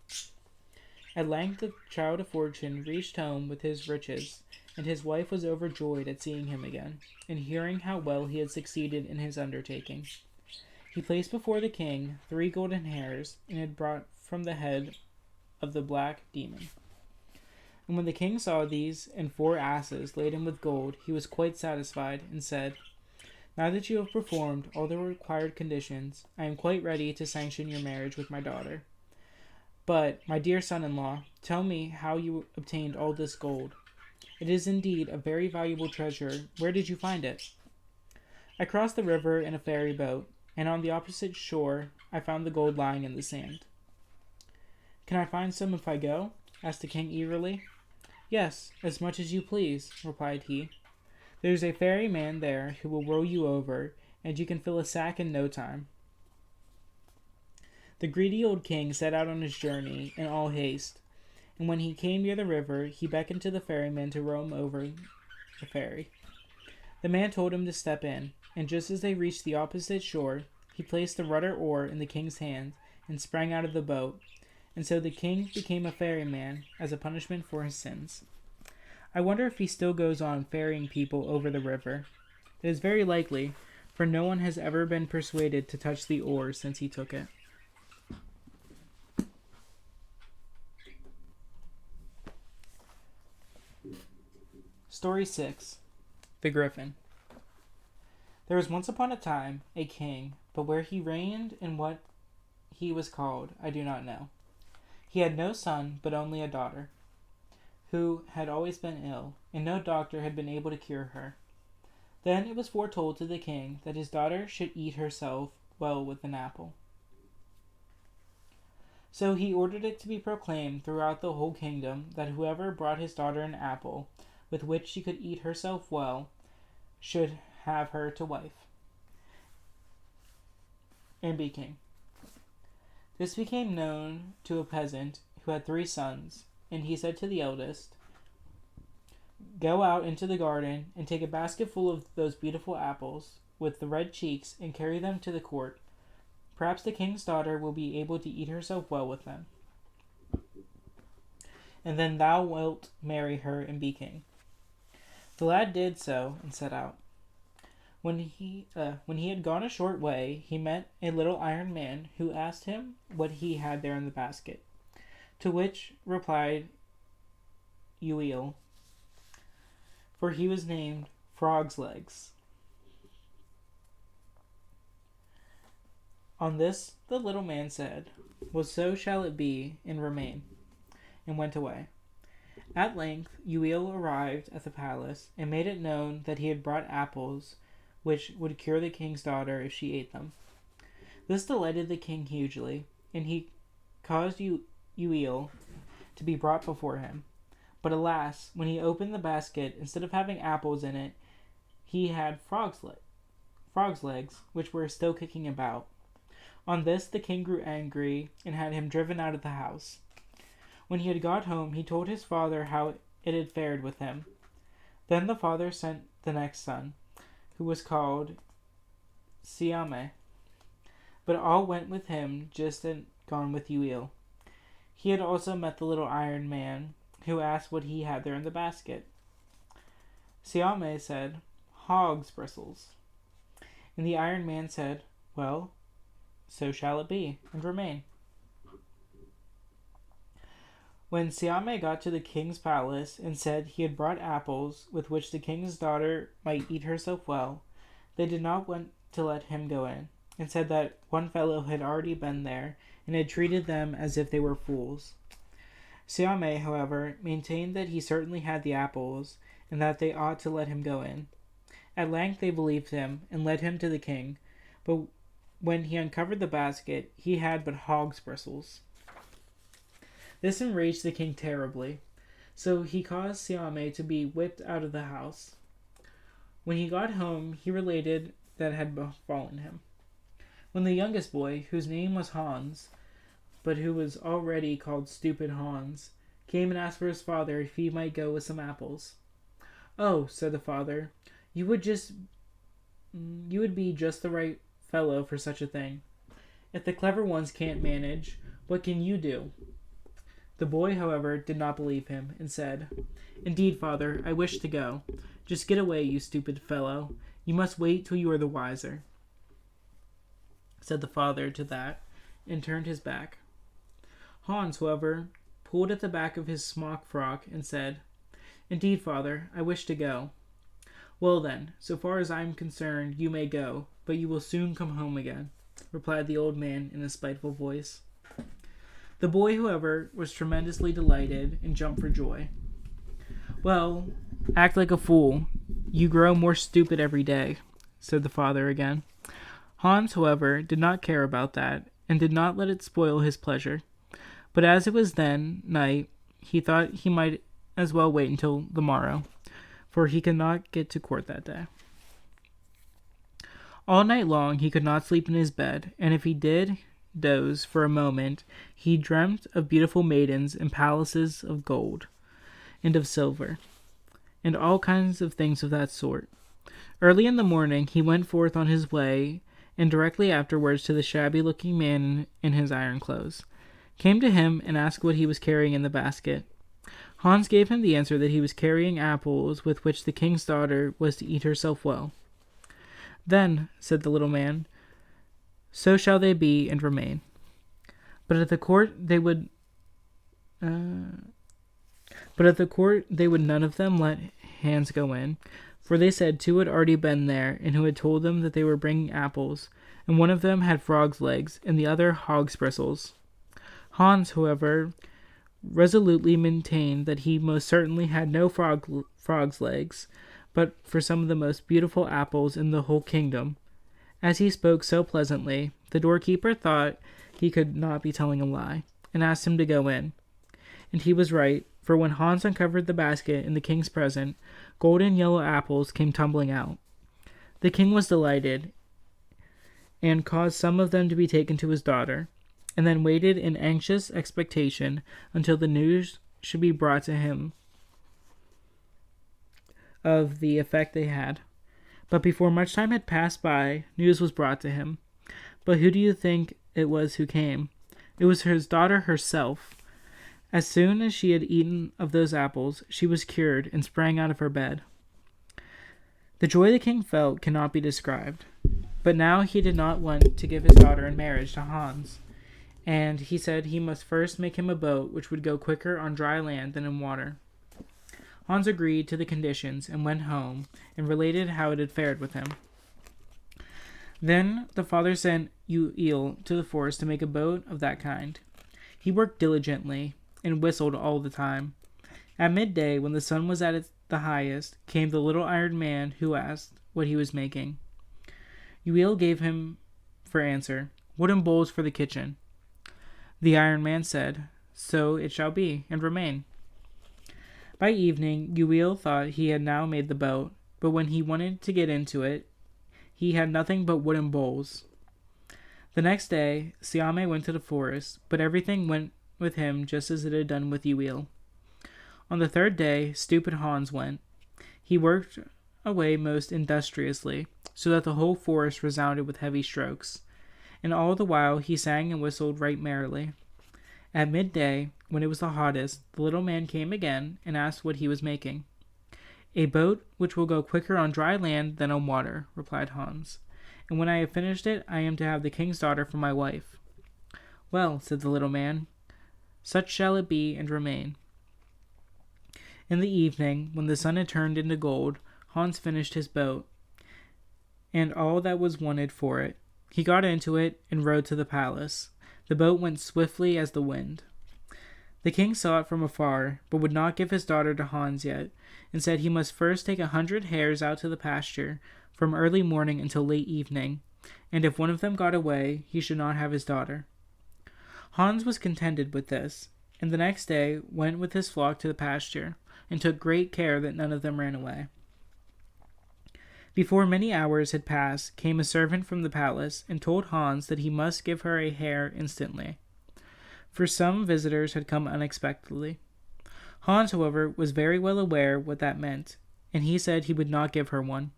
At length the child of fortune reached home with his riches, and his wife was overjoyed at seeing him again, and hearing how well he had succeeded in his undertaking. He placed before the king 3 golden hairs, and had brought from the head of the black demon. And when the king saw these and 4 asses laden with gold, he was quite satisfied, and said, "Now that you have performed all the required conditions, I am quite ready to sanction your marriage with my daughter. But, my dear son-in-law, tell me how you obtained all this gold. It is indeed a very valuable treasure. Where did you find it?" "I crossed the river in a ferry boat, and on the opposite shore I found the gold lying in the sand." "Can I find some if I go?" asked the king eagerly. "Yes, as much as you please," replied he. "There is a ferryman there who will row you over, and you can fill a sack in no time." The greedy old king set out on his journey in all haste, and when he came near the river, he beckoned to the ferryman to row him over the ferry. The man told him to step in, and just as they reached the opposite shore, he placed the rudder oar in the king's hand and sprang out of the boat, and so the king became a ferryman as a punishment for his sins. I wonder if he still goes on ferrying people over the river. It is very likely, for no one has ever been persuaded to touch the oar since he took it. Story 6. The Griffin. There was once upon a time a king, but where he reigned and what he was called, I do not know. He had no son, but only a daughter, who had always been ill, and no doctor had been able to cure her. Then it was foretold to the king that his daughter should eat herself well with an apple. So he ordered it to be proclaimed throughout the whole kingdom that whoever brought his daughter an apple, with which she could eat herself well, should have her to wife, and be king. This became known to a peasant who had 3 sons, and he said to the eldest, "Go out into the garden and take a basket full of those beautiful apples with the red cheeks and carry them to the court. Perhaps the king's daughter will be able to eat herself well with them, and then thou wilt marry her and be king." The lad did so and set out. When he had gone a short way, he met a little iron man who asked him what he had there in the basket, to which replied Uil, for he was named Frog's Legs. On this the little man said, "Well, so shall it be, and remain," and went away. At length Uil arrived at the palace, and made it known that he had brought apples which would cure the king's daughter if she ate them. This delighted the king hugely, and he caused Uil to be brought before him. But alas, when he opened the basket, instead of having apples in it, he had frog's legs, which were still kicking about. On this the king grew angry, and had him driven out of the house. When he had got home, he told his father how it had fared with him. Then the father sent the next son, who was called Siame, but all went with him just as gone with Uil. He had also met the little iron man, who asked what he had there in the basket. Siame said, "Hog's bristles." And the iron man said, "Well, so shall it be, and remain." When Siame got to the king's palace and said he had brought apples with which the king's daughter might eat herself well, they did not want to let him go in, and said that one fellow had already been there and had treated them as if they were fools. Siame, however, maintained that he certainly had the apples, and that they ought to let him go in. At length they believed him, and led him to the king, but when he uncovered the basket, he had but hog's bristles. This enraged the king terribly, so he caused Siame to be whipped out of the house. When he got home, he related that had befallen him. When the youngest boy, whose name was Hans, but who was already called Stupid Hans, came and asked for his father if he might go with some apples. "Oh," said the father, you would be just the right fellow for such a thing. If the clever ones can't manage, what can you do?" The boy, however, did not believe him, and said, "Indeed, father, I wish to go. Just get away, you stupid fellow. You must wait till you are the wiser," said the father to that, and turned his back. Hans, however, pulled at the back of his smock frock, and said, "Indeed, father, I wish to go." "Well then, so far as I am concerned, you may go, but you will soon come home again," replied the old man in a spiteful voice. The boy, however, was tremendously delighted and jumped for joy. "Well, act like a fool. You grow more stupid every day," said the father again. Hans, however, did not care about that, and did not let it spoil his pleasure. But as it was then night, he thought he might as well wait until the morrow, for he could not get to court that day. All night long he could not sleep in his bed, and if he did doze for a moment, he dreamt of beautiful maidens and palaces of gold and of silver, and all kinds of things of that sort. Early in the morning he went forth on his way, and directly afterwards to the shabby-looking man in his iron clothes, came to him and asked what he was carrying in the basket. Hans gave him the answer that he was carrying apples with which the king's daughter was to eat herself well. "Then," said the little man, "so shall they be and remain." But at the court they would none of them let Hans go in, for they said two had already been there, and who had told them that they were bringing apples, and one of them had frog's legs, and the other hog's bristles. Hans, however, resolutely maintained that he most certainly had no frog's legs, but for some of the most beautiful apples in the whole kingdom. As he spoke so pleasantly, the doorkeeper thought he could not be telling a lie, and asked him to go in. And he was right, for when Hans uncovered the basket in the king's present, golden yellow apples came tumbling out. The king was delighted, and caused some of them to be taken to his daughter, and then waited in anxious expectation until the news should be brought to him of the effect they had. But before much time had passed by, news was brought to him. But who do you think it was who came? It was his daughter herself. As soon as she had eaten of those apples, she was cured and sprang out of her bed. The joy the king felt cannot be described. But now he did not want to give his daughter in marriage to Hans, and he said he must first make him a boat which would go quicker on dry land than in water. Hans agreed to the conditions and went home and related how it had fared with him. Then the father sent Uil to the forest to make a boat of that kind. He worked diligently and whistled all the time. At midday, when the sun was at the highest, came the little iron man who asked what he was making. Uil gave him for answer, "Wooden bowls for the kitchen." The iron man said, "So it shall be, and remain." By evening, Uil thought he had now made the boat, but when he wanted to get into it, he had nothing but wooden bowls. The next day, Siame went to the forest, but everything went with him just as it had done with Uil. On the third day, stupid Hans went. He worked away most industriously, so that the whole forest resounded with heavy strokes, and all the while he sang and whistled right merrily. At midday, when it was the hottest, the little man came again and asked what he was making. "A boat which will go quicker on dry land than on water," replied Hans, "and when I have finished it, I am to have the king's daughter for my wife." "Well," said the little man, "such shall it be and remain." In the evening, when the sun had turned into gold, Hans finished his boat, and all that was wanted for it. He got into it and rowed to the palace. The boat went swiftly as the wind. The king saw it from afar, but would not give his daughter to Hans yet, and said he must first take 100 hares out to the pasture, from early morning until late evening, and if one of them got away, he should not have his daughter. Hans was contented with this, and the next day went with his flock to the pasture, and took great care that none of them ran away. Before many hours had passed, came a servant from the palace, and told Hans that he must give her a hare instantly, for some visitors had come unexpectedly. Hans, however, was very well aware what that meant, and he said he would not give her one.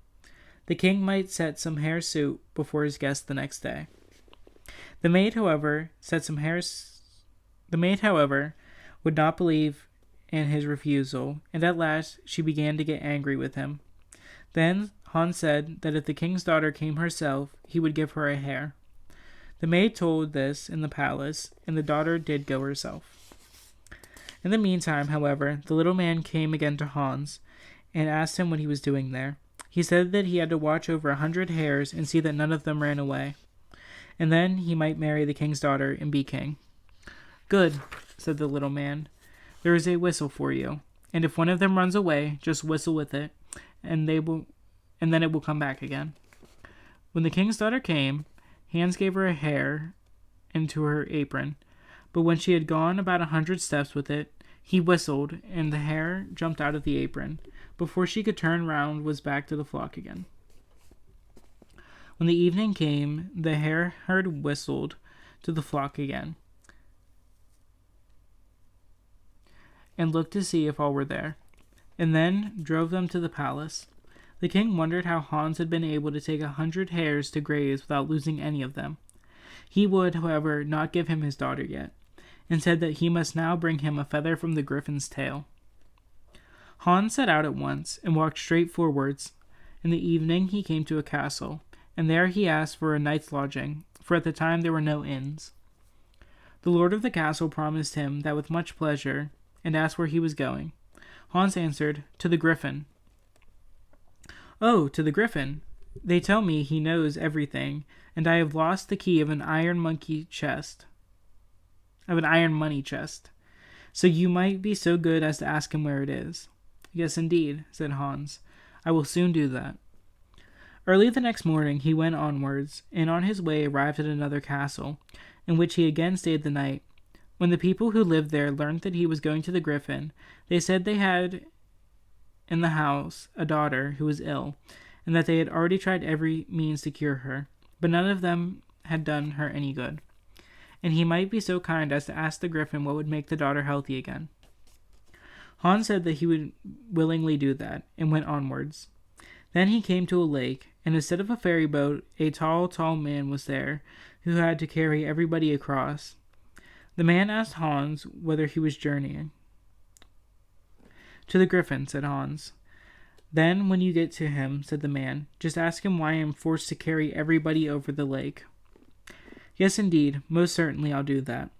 The king might set some hare soup before his guests the next day. The maid, however, would not believe in his refusal, and at last she began to get angry with him. Then Hans said that if the king's daughter came herself, he would give her a hare. The maid told this in the palace, and the daughter did go herself. In the meantime, however, the little man came again to Hans, and asked him what he was doing there. He said that he had to watch over 100 hares and see that none of them ran away, and then he might marry the king's daughter and be king. Good, said the little man. There is a whistle for you, and if one of them runs away, just whistle with it, and then it will come back again. When the king's daughter came, Hans gave her a hare into her apron, but when she had gone about 100 steps with it, he whistled, and the hare jumped out of the apron. Before she could turn round, was back to the flock again. When the evening came, the hare herd whistled to the flock again, and looked to see if all were there, and then drove them to the palace. The king wondered how Hans had been able to take 100 hares to graze without losing any of them. He would, however, not give him his daughter yet, and said that he must now bring him a feather from the griffin's tail. Hans set out at once, and walked straight forwards. In the evening he came to a castle, and there he asked for a night's lodging, for at the time there were no inns. The lord of the castle promised him that with much pleasure, and asked where he was going. Hans answered, "To the Griffin." "Oh, to the Griffin. They tell me he knows everything, and I have lost the key of an iron money chest. So you might be so good as to ask him where it is." "Yes, indeed," said Hans. "I will soon do that." Early the next morning he went onwards, and on his way arrived at another castle, in which he again stayed the night. When the people who lived there learned that he was going to the Griffin, they said they had in the house a daughter who was ill, and that they had already tried every means to cure her, but none of them had done her any good, and he might be so kind as to ask the Griffin what would make the daughter healthy again. Hans said that he would willingly do that, and went onwards. Then he came to a lake, and instead of a ferry boat, a tall man was there, who had to carry everybody across. The man asked Hans whither he was journeying. "To the Griffin," said Hans. "Then, when you get to him," said the man, "just ask him why I am forced to carry everybody over the lake." "Yes, indeed, most certainly I'll do that,"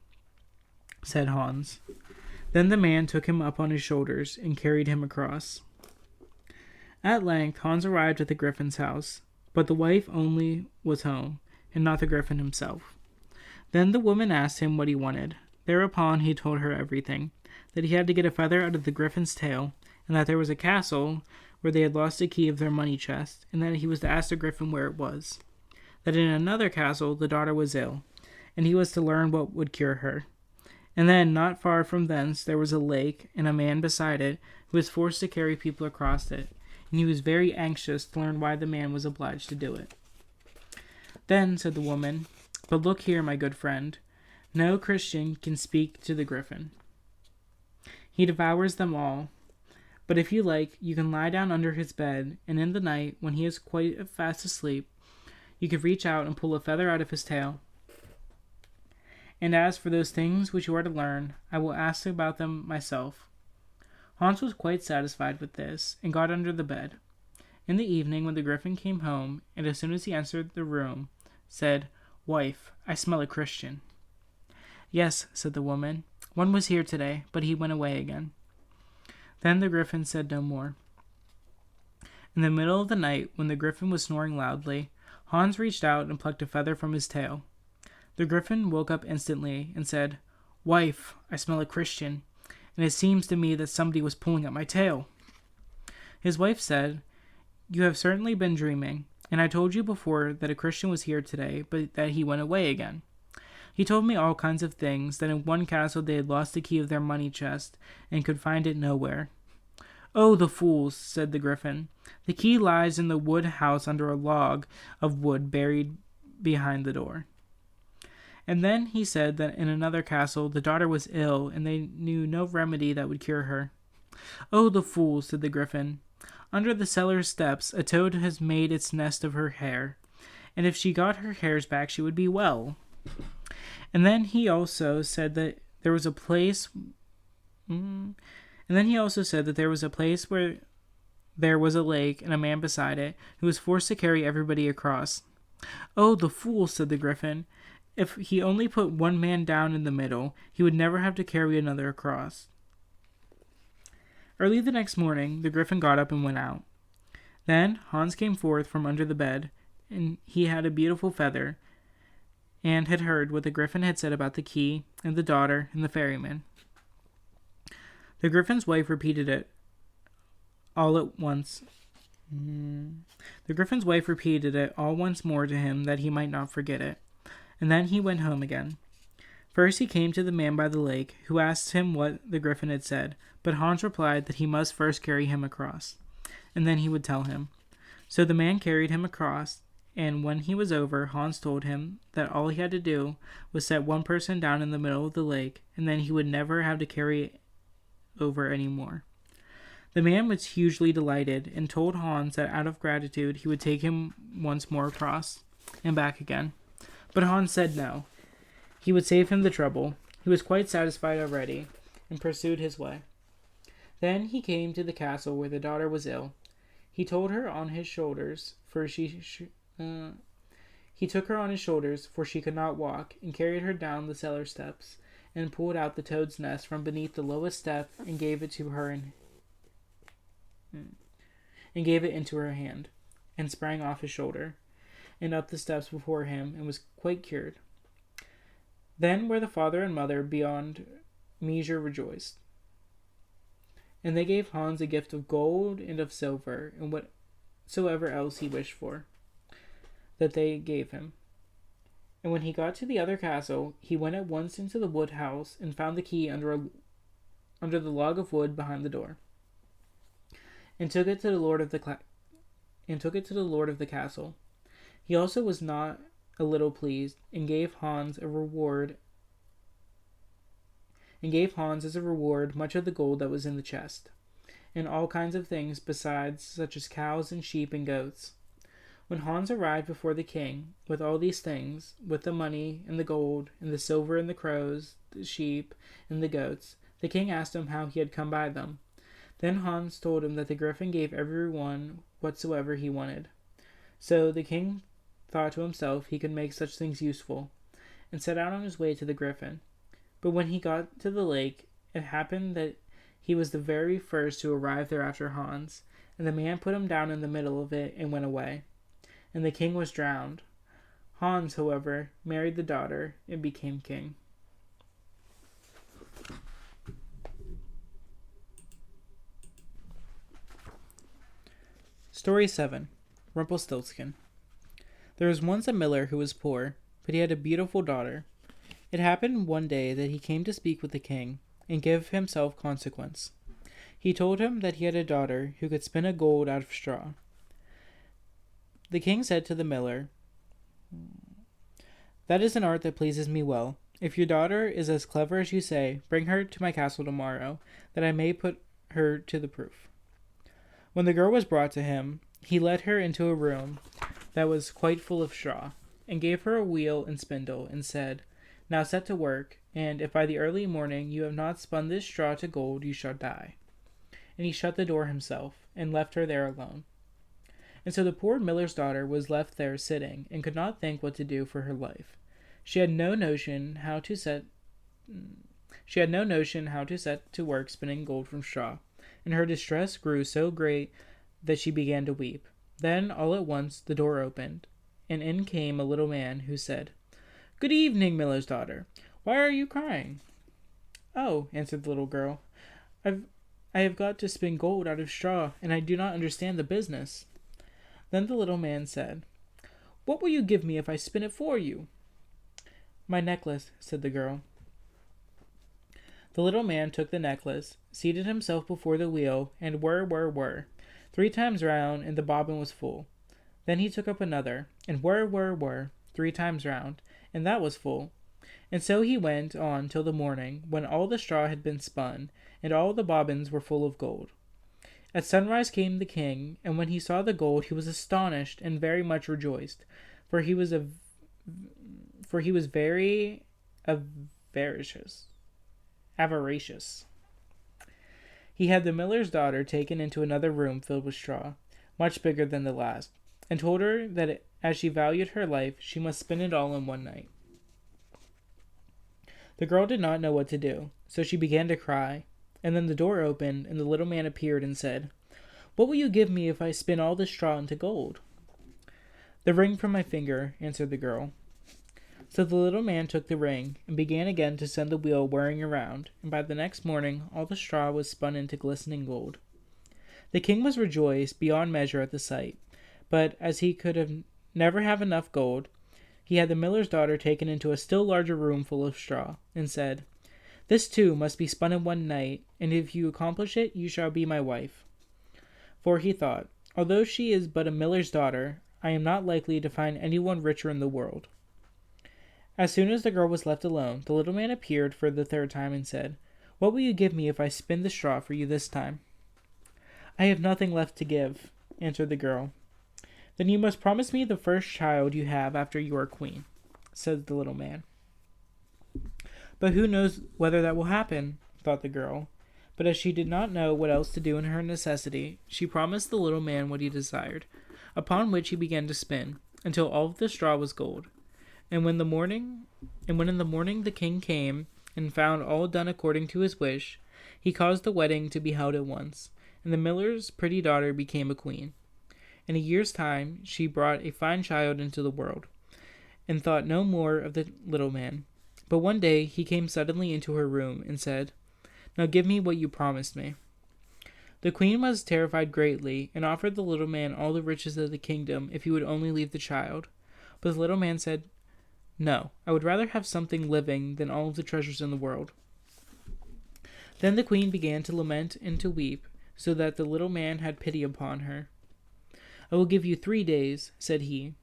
said Hans. Then the man took him up on his shoulders and carried him across. At length Hans arrived at the Griffin's house, but the wife only was home, and not the Griffin himself. Then the woman asked him what he wanted. Thereupon he told her everything, that he had to get a feather out of the Griffin's tail, and that there was a castle where they had lost the key of their money chest, and that he was to ask the Griffin where it was. That in another castle the daughter was ill, and he was to learn what would cure her. And then, not far from thence, there was a lake, and a man beside it, who was forced to carry people across it, and he was very anxious to learn why the man was obliged to do it. Then said the woman, "But look here, my good friend, no Christian can speak to the Griffin. He devours them all. But if you like, you can lie down under his bed, and in the night, when he is quite fast asleep, you can reach out and pull a feather out of his tail. And as for those things which you are to learn, I will ask about them myself." Hans was quite satisfied with this, and got under the bed. In the evening, when the Griffin came home, and as soon as he entered the room, said, "Wife, I smell a Christian." "Yes," said the woman, "one was here today, but he went away again." Then the Griffin said no more. In the middle of the night, when the Griffin was snoring loudly, Hans reached out and plucked a feather from his tail. The Griffin woke up instantly and said, "Wife, I smell a Christian, and it seems to me that somebody was pulling at my tail." His wife said, "You have certainly been dreaming, and I told you before that a Christian was here today, but that he went away again. He told me all kinds of things, that in one castle they had lost the key of their money chest, and could find it nowhere." "Oh, the fools," said the Griffin. "The key lies in the wood house under a log of wood buried behind the door." And then he said that in another castle the daughter was ill, and they knew no remedy that would cure her. "Oh, the fools," said the Griffin. "Under the cellar steps a toad has made its nest of her hair, and if she got her hairs back she would be well." And then he also said that there was a place And then he also said that there was a place where there was a lake and a man beside it who was forced to carry everybody across. Oh, the fool, said the Griffin. If he only put one man down in the middle, he would never have to carry another across. Early the next morning, the Griffin got up and went out. Then Hans came forth from under the bed, and he had a beautiful feather, and had heard what the Griffin had said about the key, and the daughter, and the ferryman. The Griffin's wife repeated it all at once. The Griffin's wife repeated it all once more to him that he might not forget it, and then he went home again. First he came to the man by the lake, who asked him what the Griffin had said, but Hans replied that he must first carry him across, and then he would tell him. So the man carried him across, and when he was over, Hans told him that all he had to do was set one person down in the middle of the lake, and then he would never have to carry over any more. The man was hugely delighted, and told Hans that out of gratitude he would take him once more across and back again. But Hans said no. He would save him the trouble. He was quite satisfied already, and pursued his way. Then he came to the castle where the daughter was ill. He took her on his shoulders, for she could not walk, and carried her down the cellar steps, and pulled out the toad's nest from beneath the lowest step, and gave it to her and gave it into her hand, and sprang off his shoulder, and up the steps before him, and was quite cured. Then were the father and mother beyond measure rejoiced. And they gave Hans a gift of gold and of silver, and whatsoever else he wished for, that they gave him. And when he got to the other castle, he went at once into the wood house, and found the key under the log of wood behind the door, and took it to the lord of the castle. He also was not a little pleased, and gave Hans as a reward much of the gold that was in the chest, and all kinds of things besides, such as cows and sheep and goats. When Hans arrived before the king, with all these things, with the money and the gold, and the silver and the crows, the sheep and the goats, the king asked him how he had come by them. Then Hans told him that the Griffin gave every one whatsoever he wanted. So the king thought to himself he could make such things useful, and set out on his way to the Griffin. But when he got to the lake, it happened that he was the very first to arrive there after Hans, and the man put him down in the middle of it and went away, and the king was drowned. Hans, however, married the daughter and became king. Story 7. Rumpelstiltskin. There was once a miller who was poor, but he had a beautiful daughter. It happened one day that he came to speak with the king, and give himself consequence. He told him that he had a daughter who could spin a gold out of straw. The king said to the miller, "That is an art that pleases me well. If your daughter is as clever as you say, bring her to my castle tomorrow, that I may put her to the proof." When the girl was brought to him, he led her into a room that was quite full of straw, and gave her a wheel and spindle, and said, "Now set to work, and if by the early morning you have not spun this straw to gold, you shall die." And he shut the door himself, and left her there alone. And so the poor miller's daughter was left there sitting, and could not think what to do for her life. She had no notion how to set to work spinning gold from straw, and her distress grew so great that she began to weep. Then, all at once, the door opened, and in came a little man, who said, "Good evening, miller's daughter. Why are you crying?" "Oh," answered the little girl, I have got to spin gold out of straw, and I do not understand the business." Then the little man said, "What will you give me if I spin it for you?" "My necklace," said the girl. The little man took the necklace, seated himself before the wheel, and whir, 3 times round, and the bobbin was full. Then he took up another, and whir, 3 times round, and that was full. And so he went on till the morning, when all the straw had been spun, and all the bobbins were full of gold. At sunrise came the king, and when he saw the gold, he was astonished and very much rejoiced, for he was very avaricious. He had the miller's daughter taken into another room filled with straw, much bigger than the last, and told her that as she valued her life, she must spin it all in one night. The girl did not know what to do, so she began to cry, and then the door opened, and the little man appeared and said, "What will you give me if I spin all this straw into gold?" "The ring from my finger," answered the girl. So the little man took the ring, and began again to send the wheel whirring around, and by the next morning all the straw was spun into glistening gold. The king was rejoiced beyond measure at the sight, but as he could never have enough gold, he had the miller's daughter taken into a still larger room full of straw, and said, "This too must be spun in one night, and if you accomplish it, you shall be my wife." For he thought, "Although she is but a miller's daughter, I am not likely to find anyone richer in the world." As soon as the girl was left alone, the little man appeared for the third time and said, "What will you give me if I spin the straw for you this time?" "I have nothing left to give," answered the girl. "Then you must promise me the first child you have after you are queen," said the little man. "But who knows whether that will happen?" thought the girl. But as she did not know what else to do in her necessity, she promised the little man what he desired, upon which he began to spin, until all of the straw was gold. And when in the morning the king came and found all done according to his wish, he caused the wedding to be held at once, and the miller's pretty daughter became a queen. In a year's time she brought a fine child into the world, and thought no more of the little man. But one day he came suddenly into her room and said, "Now give me what you promised me." The queen was terrified greatly, and offered the little man all the riches of the kingdom if he would only leave the child. But the little man said, "No, I would rather have something living than all of the treasures in the world." Then the queen began to lament and to weep, so that the little man had pity upon her. "I will give you 3 days," said he,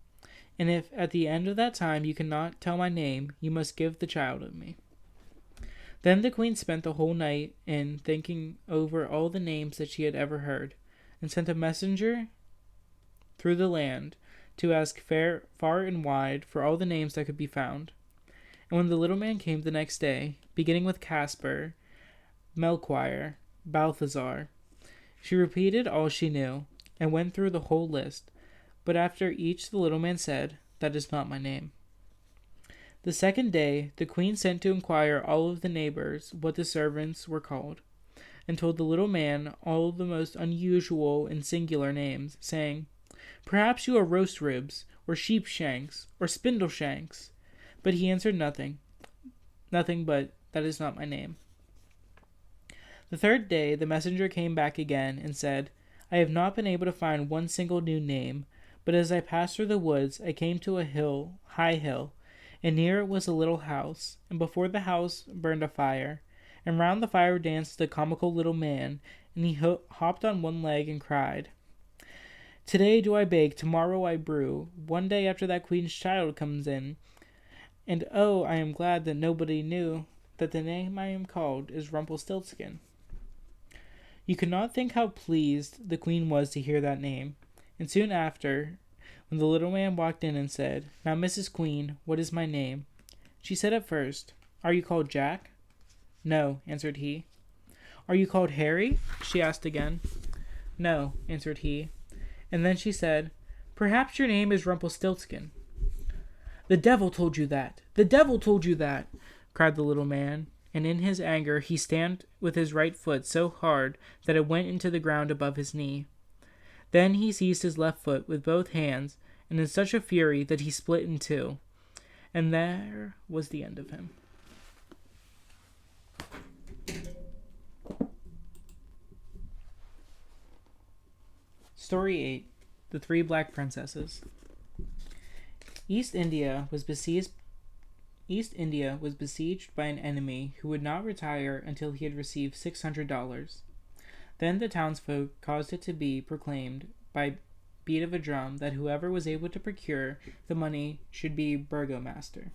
"and if at the end of that time you cannot tell my name, you must give the child to me." Then the queen spent the whole night in thinking over all the names that she had ever heard, and sent a messenger through the land to ask far and wide for all the names that could be found. And when the little man came the next day, beginning with Caspar, Melchior, Balthazar, she repeated all she knew, and went through the whole list, but after each the little man said, "That is not my name." The second day the queen sent to inquire all of the neighbors what the servants were called, and told the little man all the most unusual and singular names, saying, "Perhaps you are roast ribs, or sheep shanks, or spindle shanks." But he answered nothing but, "That is not my name." The third day the messenger came back again and said, "I have not been able to find one single new name, but as I passed through the woods I came to a high hill, and near it was a little house, and before the house burned a fire, and round the fire danced a comical little man, and he hopped on one leg and cried, 'Today do I bake, tomorrow I brew, one day after that queen's child comes in, and oh, I am glad that nobody knew that the name I am called is Rumpelstiltskin.'" You could not think how pleased the queen was to hear that name, and soon after, when the little man walked in and said, "Now, Mrs. Queen, what is my name?" she said at first, "Are you called Jack?" "No," answered he. "Are you called Harry?" she asked again. "No," answered he. And then she said, "Perhaps your name is Rumpelstiltskin." "The devil told you that! The devil told you that!" cried the little man, and in his anger he stamped with his right foot so hard that it went into the ground above his knee. Then he seized his left foot with both hands, and in such a fury that he split in two, and there was the end of him. Story 8. The Three Black Princesses. East India was besieged by an enemy who would not retire until he had received $600. Then the townsfolk caused it to be proclaimed by beat of a drum that whoever was able to procure the money should be burgomaster.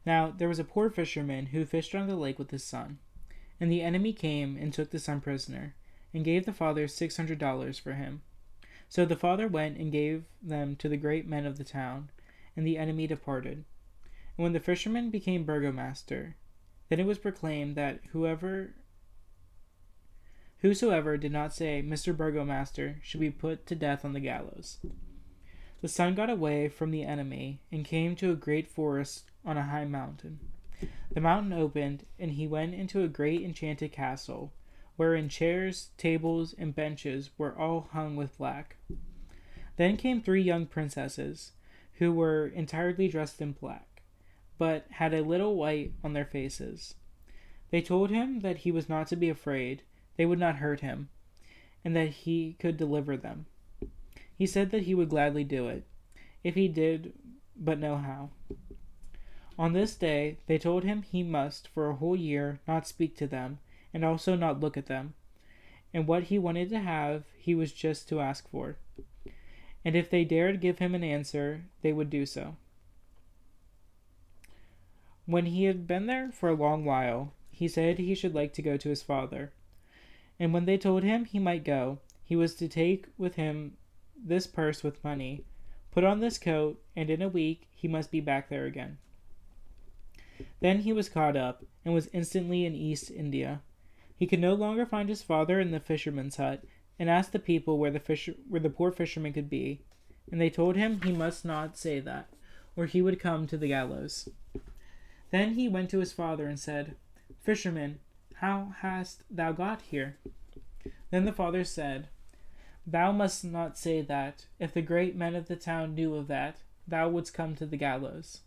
Now there was a poor fisherman who fished on the lake with his son, and the enemy came and took the son prisoner, and gave the father $600 for him. So the father went and gave them to the great men of the town, and the enemy departed. And when the fisherman became burgomaster, then it was proclaimed that whoever Whosoever did not say Mr. Burgomaster should be put to death on the gallows. The son got away from the enemy and came to a great forest on a high mountain. The mountain opened, and he went into a great enchanted castle, wherein chairs, tables, and benches were all hung with black. Then came 3 young princesses, who were entirely dressed in black, but had a little white on their faces. They told him that he was not to be afraid, they would not hurt him, and that he could deliver them. He said that he would gladly do it, if he did but know how. On this day they told him he must for a whole year not speak to them, and also not look at them, and what he wanted to have he was just to ask for, and if they dared give him an answer they would do so. When he had been there for a long while, he said he should like to go to his father, and when they told him he might go, he was to take with him this purse with money, put on this coat, and in a week he must be back there again. Then he was caught up, and was instantly in East India. He could no longer find his father in the fisherman's hut, and asked the people where the poor fisherman could be, and they told him he must not say that, or he would come to the gallows. Then he went to his father and said, Fisherman, how hast thou got here? Then the father said, Thou must not say that. If the great men of the town knew of that, thou wouldst come to the gallows.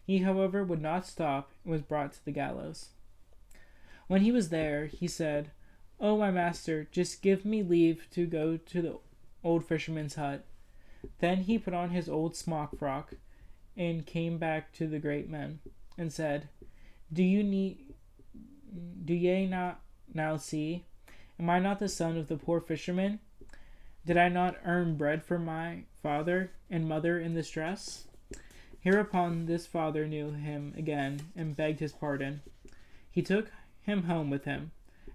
He, however, would not stop, and was brought to the gallows. When he was there, he said, O my master, just give me leave to go to the old fisherman's hut. Then he put on his old smock frock, and came back to the great men, and said, Do ye not now see? Am I not the son of the poor fisherman? Did I not earn bread for my father and mother in this dress? Hereupon this father knew him again, and begged his pardon. He took him home with him,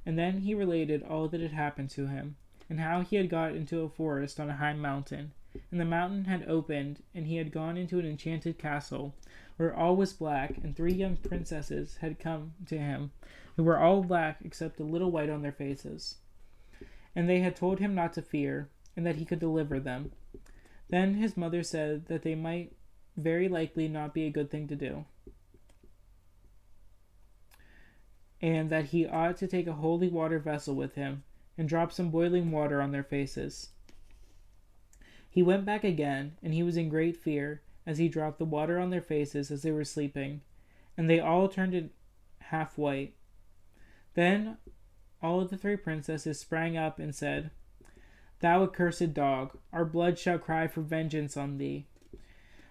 and then he related all that had happened to him, and how he had got into a forest on a high mountain, and the mountain had opened, and he had gone into an enchanted castle, where all was black, and 3 young princesses had come to him, who were all black except a little white on their faces. And they had told him not to fear, and that he could deliver them. Then his mother said that they might very likely not be a good thing to do, and that he ought to take a holy water vessel with him, and drop some boiling water on their faces. He went back again, and he was in great fear, as he dropped the water on their faces as they were sleeping, and they all turned it half white. Then all of the 3 princesses sprang up and said, Thou accursed dog, our blood shall cry for vengeance on thee.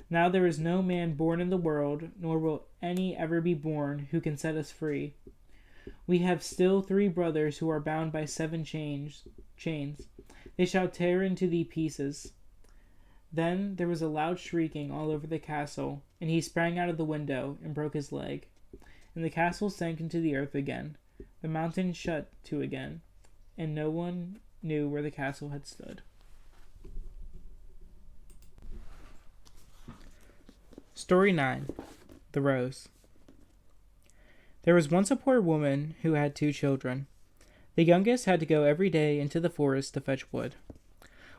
Now there is no man born in the world, nor will any ever be born, who can set us free. We have still 3 brothers who are bound by 7 chains. They shall tear into thee pieces. Then there was a loud shrieking all over the castle, and he sprang out of the window and broke his leg. And the castle sank into the earth again. The mountain shut to again, and no one knew where the castle had stood. Story 9. The Rose. There was once a poor woman who had 2 children. The youngest had to go every day into the forest to fetch wood.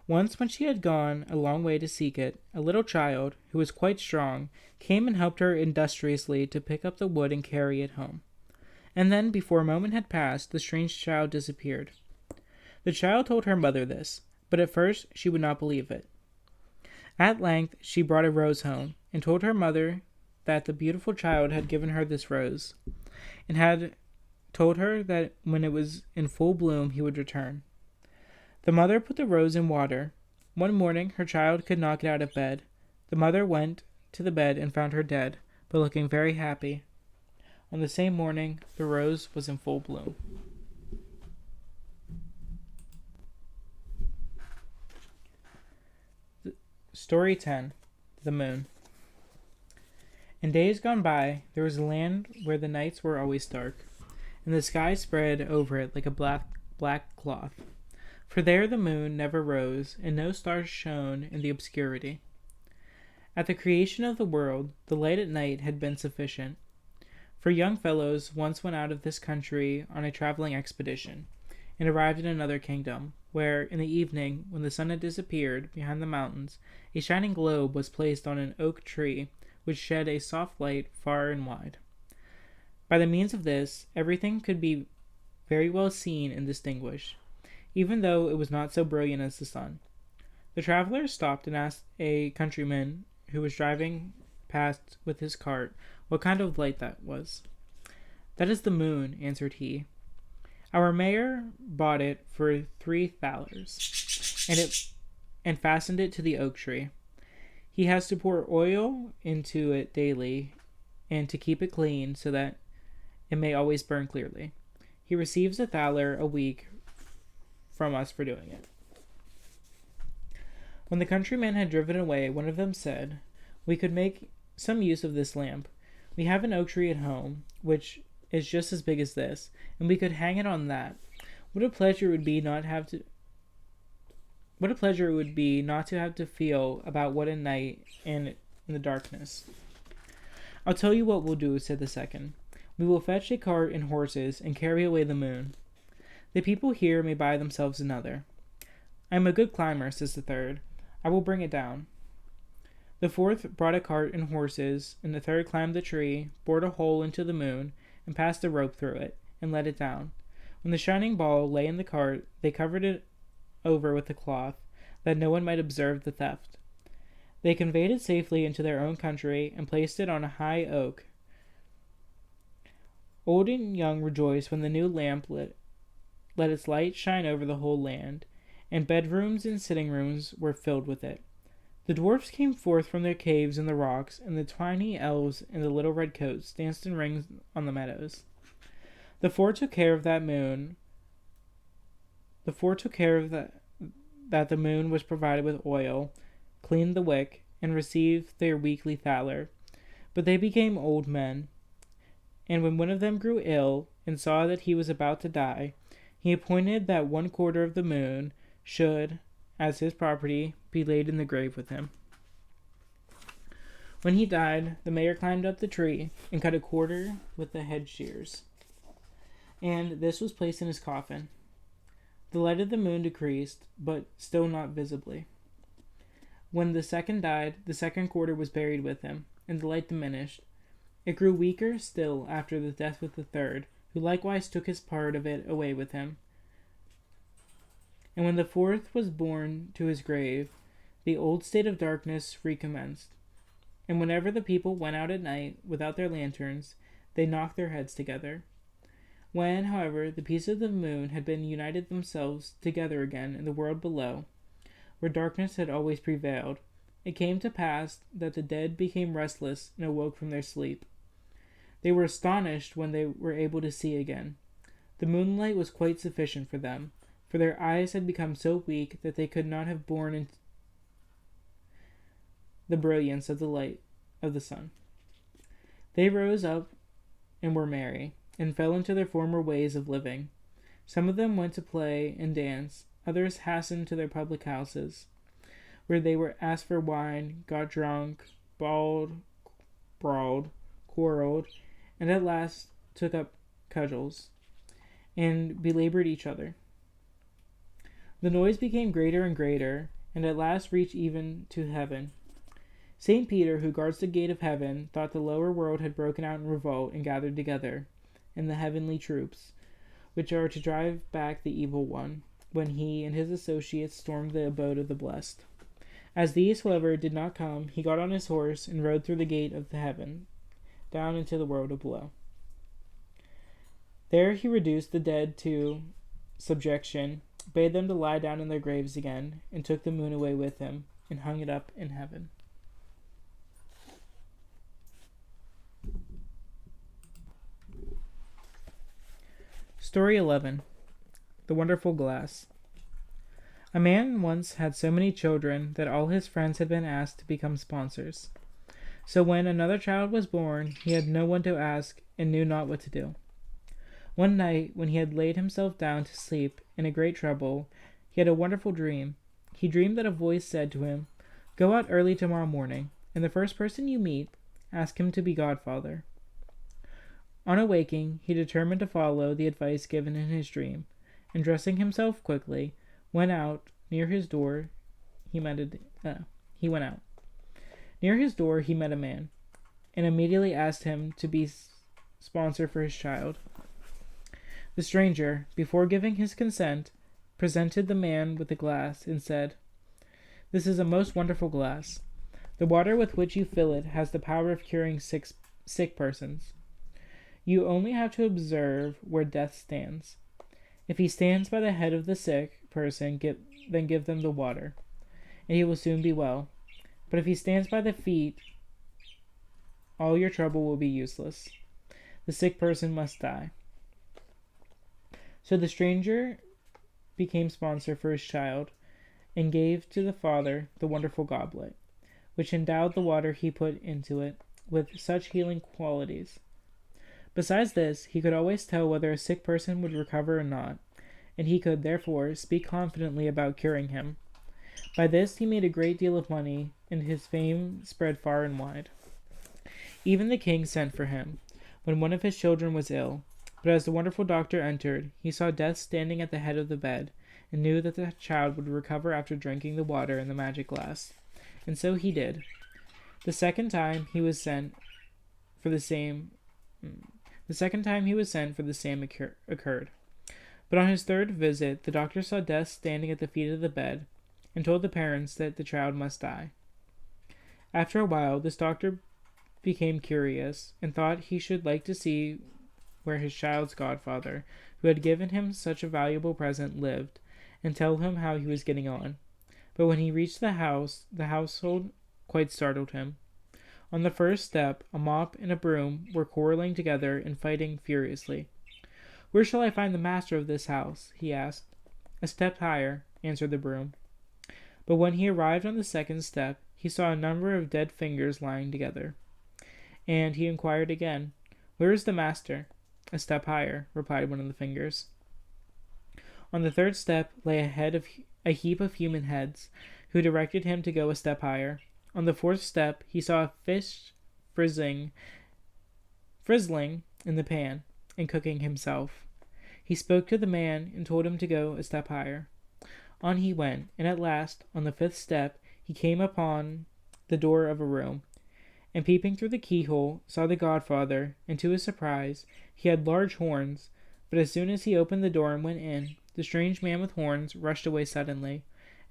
Once, when she had gone a long way to seek it, a little child, who was quite strong, came and helped her industriously to pick up the wood and carry it home. And then, before a moment had passed, the strange child disappeared. The child told her mother this, but at first she would not believe it. At length she brought a rose home, and told her mother that the beautiful child had given her this rose, and had told her that when it was in full bloom he would return. The mother put the rose in water. One morning her child could not get out of bed. The mother went to the bed and found her dead, but looking very happy. On the same morning the rose was in full bloom. Story 10. The Moon. In days gone by, there was a land where the nights were always dark, and the sky spread over it like a black cloth. For there the moon never rose, and no stars shone in the obscurity. At the creation of the world, the light at night had been sufficient. For young fellows once went out of this country on a traveling expedition, and arrived in another kingdom, where, in the evening, when the sun had disappeared behind the mountains, a shining globe was placed on an oak tree, which shed a soft light far and wide. By the means of this, everything could be very well seen and distinguished, even though it was not so brilliant as the sun. The traveler stopped and asked a countryman who was driving past with his cart what kind of light that was. "That is the moon," answered he. "Our mayor bought it for 3 thalers, and fastened it to the oak tree. He has to pour oil into it daily, and to keep it clean so that it may always burn clearly. He receives 1 thaler a week from us for doing it." When the countryman had driven away, one of them said, "We could make some use of this lamp. We have an oak tree at home, which is just as big as this, and we could hang it on that. What a pleasure it would be not to have to feel about what a night and in the darkness." "I'll tell you what we'll do," said the second. "We will fetch a cart and horses and carry away the moon. The people here may buy themselves another." "I am a good climber," says the third. "I will bring it down." The fourth brought a cart and horses, and the third climbed the tree, bored a hole into the moon, and passed a rope through it, and let it down. When the shining ball lay in the cart, they covered it over with a cloth, that no one might observe the theft. They conveyed it safely into their own country, and placed it on a high oak. Old and young rejoiced when the new lamp let its light shine over the whole land, and bedrooms and sitting rooms were filled with it. The dwarfs came forth from their caves in the rocks, and the tiny elves in the little red coats danced in rings on the meadows. The four took care of that the moon was provided with oil, cleaned the wick, and received their weekly thaler. But they became old men, and when one of them grew ill and saw that he was about to die, he appointed that 1/4 of the moon should, as his property, be laid in the grave with him. When he died, the mayor climbed up the tree and cut a quarter with the head shears, and this was placed in his coffin. The light of the moon decreased, but still not visibly. When the second died, the second quarter was buried with him, and the light diminished. It grew weaker still after the death of the third, who likewise took his part of it away with him. And when the fourth was borne to his grave, the old state of darkness recommenced. And whenever the people went out at night without their lanterns, they knocked their heads together. When, however, the pieces of the moon had been united themselves together again in the world below, where darkness had always prevailed, it came to pass that the dead became restless and awoke from their sleep. They were astonished when they were able to see again. The moonlight was quite sufficient for them, for their eyes had become so weak that they could not have borne the brilliance of the light of the sun. They rose up and were merry, and fell into their former ways of living. Some of them went to play and dance, others hastened to their public houses, where they were asked for wine, got drunk, brawled, quarreled, and at last took up cudgels, and belabored each other. The noise became greater and greater, and at last reached even to heaven. St. Peter, who guards the gate of heaven, thought the lower world had broken out in revolt and gathered together, in the heavenly troops, which are to drive back the evil one, when he and his associates stormed the abode of the blessed. As these, however, did not come, he got on his horse and rode through the gate of the heaven, down into the world of below. There he reduced the dead to subjection, bade them to lie down in their graves again, and took the moon away with him, and hung it up in heaven. Story 11. The Wonderful Glass. A man once had so many children that all his friends had been asked to become sponsors. So when another child was born, he had no one to ask and knew not what to do. One night, when he had laid himself down to sleep in a great trouble, he had a wonderful dream. He dreamed that a voice said to him, "Go out early tomorrow morning, and the first person you meet, ask him to be godfather." On awaking, he determined to follow the advice given in his dream, and dressing himself quickly, went out. Near his door, he went out. Near his door, he met a man, and immediately asked him to be sponsor for his child. The stranger, before giving his consent, presented the man with a glass and said, "This is a most wonderful glass. The water with which you fill it has the power of curing sick persons. You only have to observe where death stands. If he stands by the head of the sick person, then give them the water, and he will soon be well. But if he stands by the feet, all your trouble will be useless. The sick person must die." So the stranger became sponsor for his child, and gave to the father the wonderful goblet, which endowed the water he put into it with such healing qualities. Besides this, he could always tell whether a sick person would recover or not, and he could, therefore, speak confidently about curing him. By this he made a great deal of money, and his fame spread far and wide. Even the king sent for him, when one of his children was ill. But as the wonderful doctor entered, he saw Death standing at the head of the bed, and knew that the child would recover after drinking the water in the magic glass. And so he did. The second time he was sent for the same occurred. But on his third visit, the doctor saw Death standing at the feet of the bed, and told the parents that the child must die. After a while, this doctor became curious, and thought he should like to see where his child's godfather, who had given him such a valuable present, lived, and tell him how he was getting on. But when he reached the household quite startled him. On the first step, a mop and a broom were quarreling together and fighting furiously. "Where shall I find the master of this house?" he asked. "A step higher," answered the broom. But when he arrived on the second step, he saw a number of dead fingers lying together, and he inquired again, "Where is the master?" "A step higher," replied one of the fingers. On the third step lay a heap of human heads, who directed him to go a step higher. On the fourth step he saw a fish frizzling in the pan, and cooking himself. He spoke to the man and told him to go a step higher. On he went, and at last, on the fifth step, he came upon the door of a room, and peeping through the keyhole, saw the godfather, and to his surprise, he had large horns. But as soon as he opened the door and went in, the strange man with horns rushed away suddenly,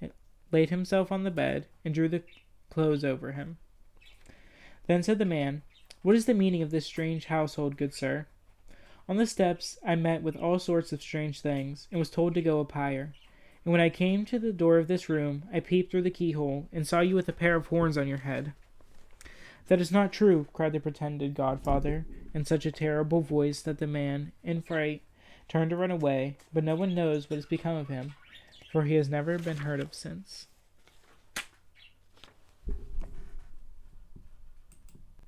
and laid himself on the bed, and drew the clothes over him. Then said the man, "What is the meaning of this strange household, good sir? On the steps I met with all sorts of strange things, and was told to go up higher. And when I came to the door of this room, I peeped through the keyhole, and saw you with a pair of horns on your head." "That is not true," cried the pretended godfather, in such a terrible voice that the man, in fright, turned to run away, but no one knows what has become of him, for he has never been heard of since.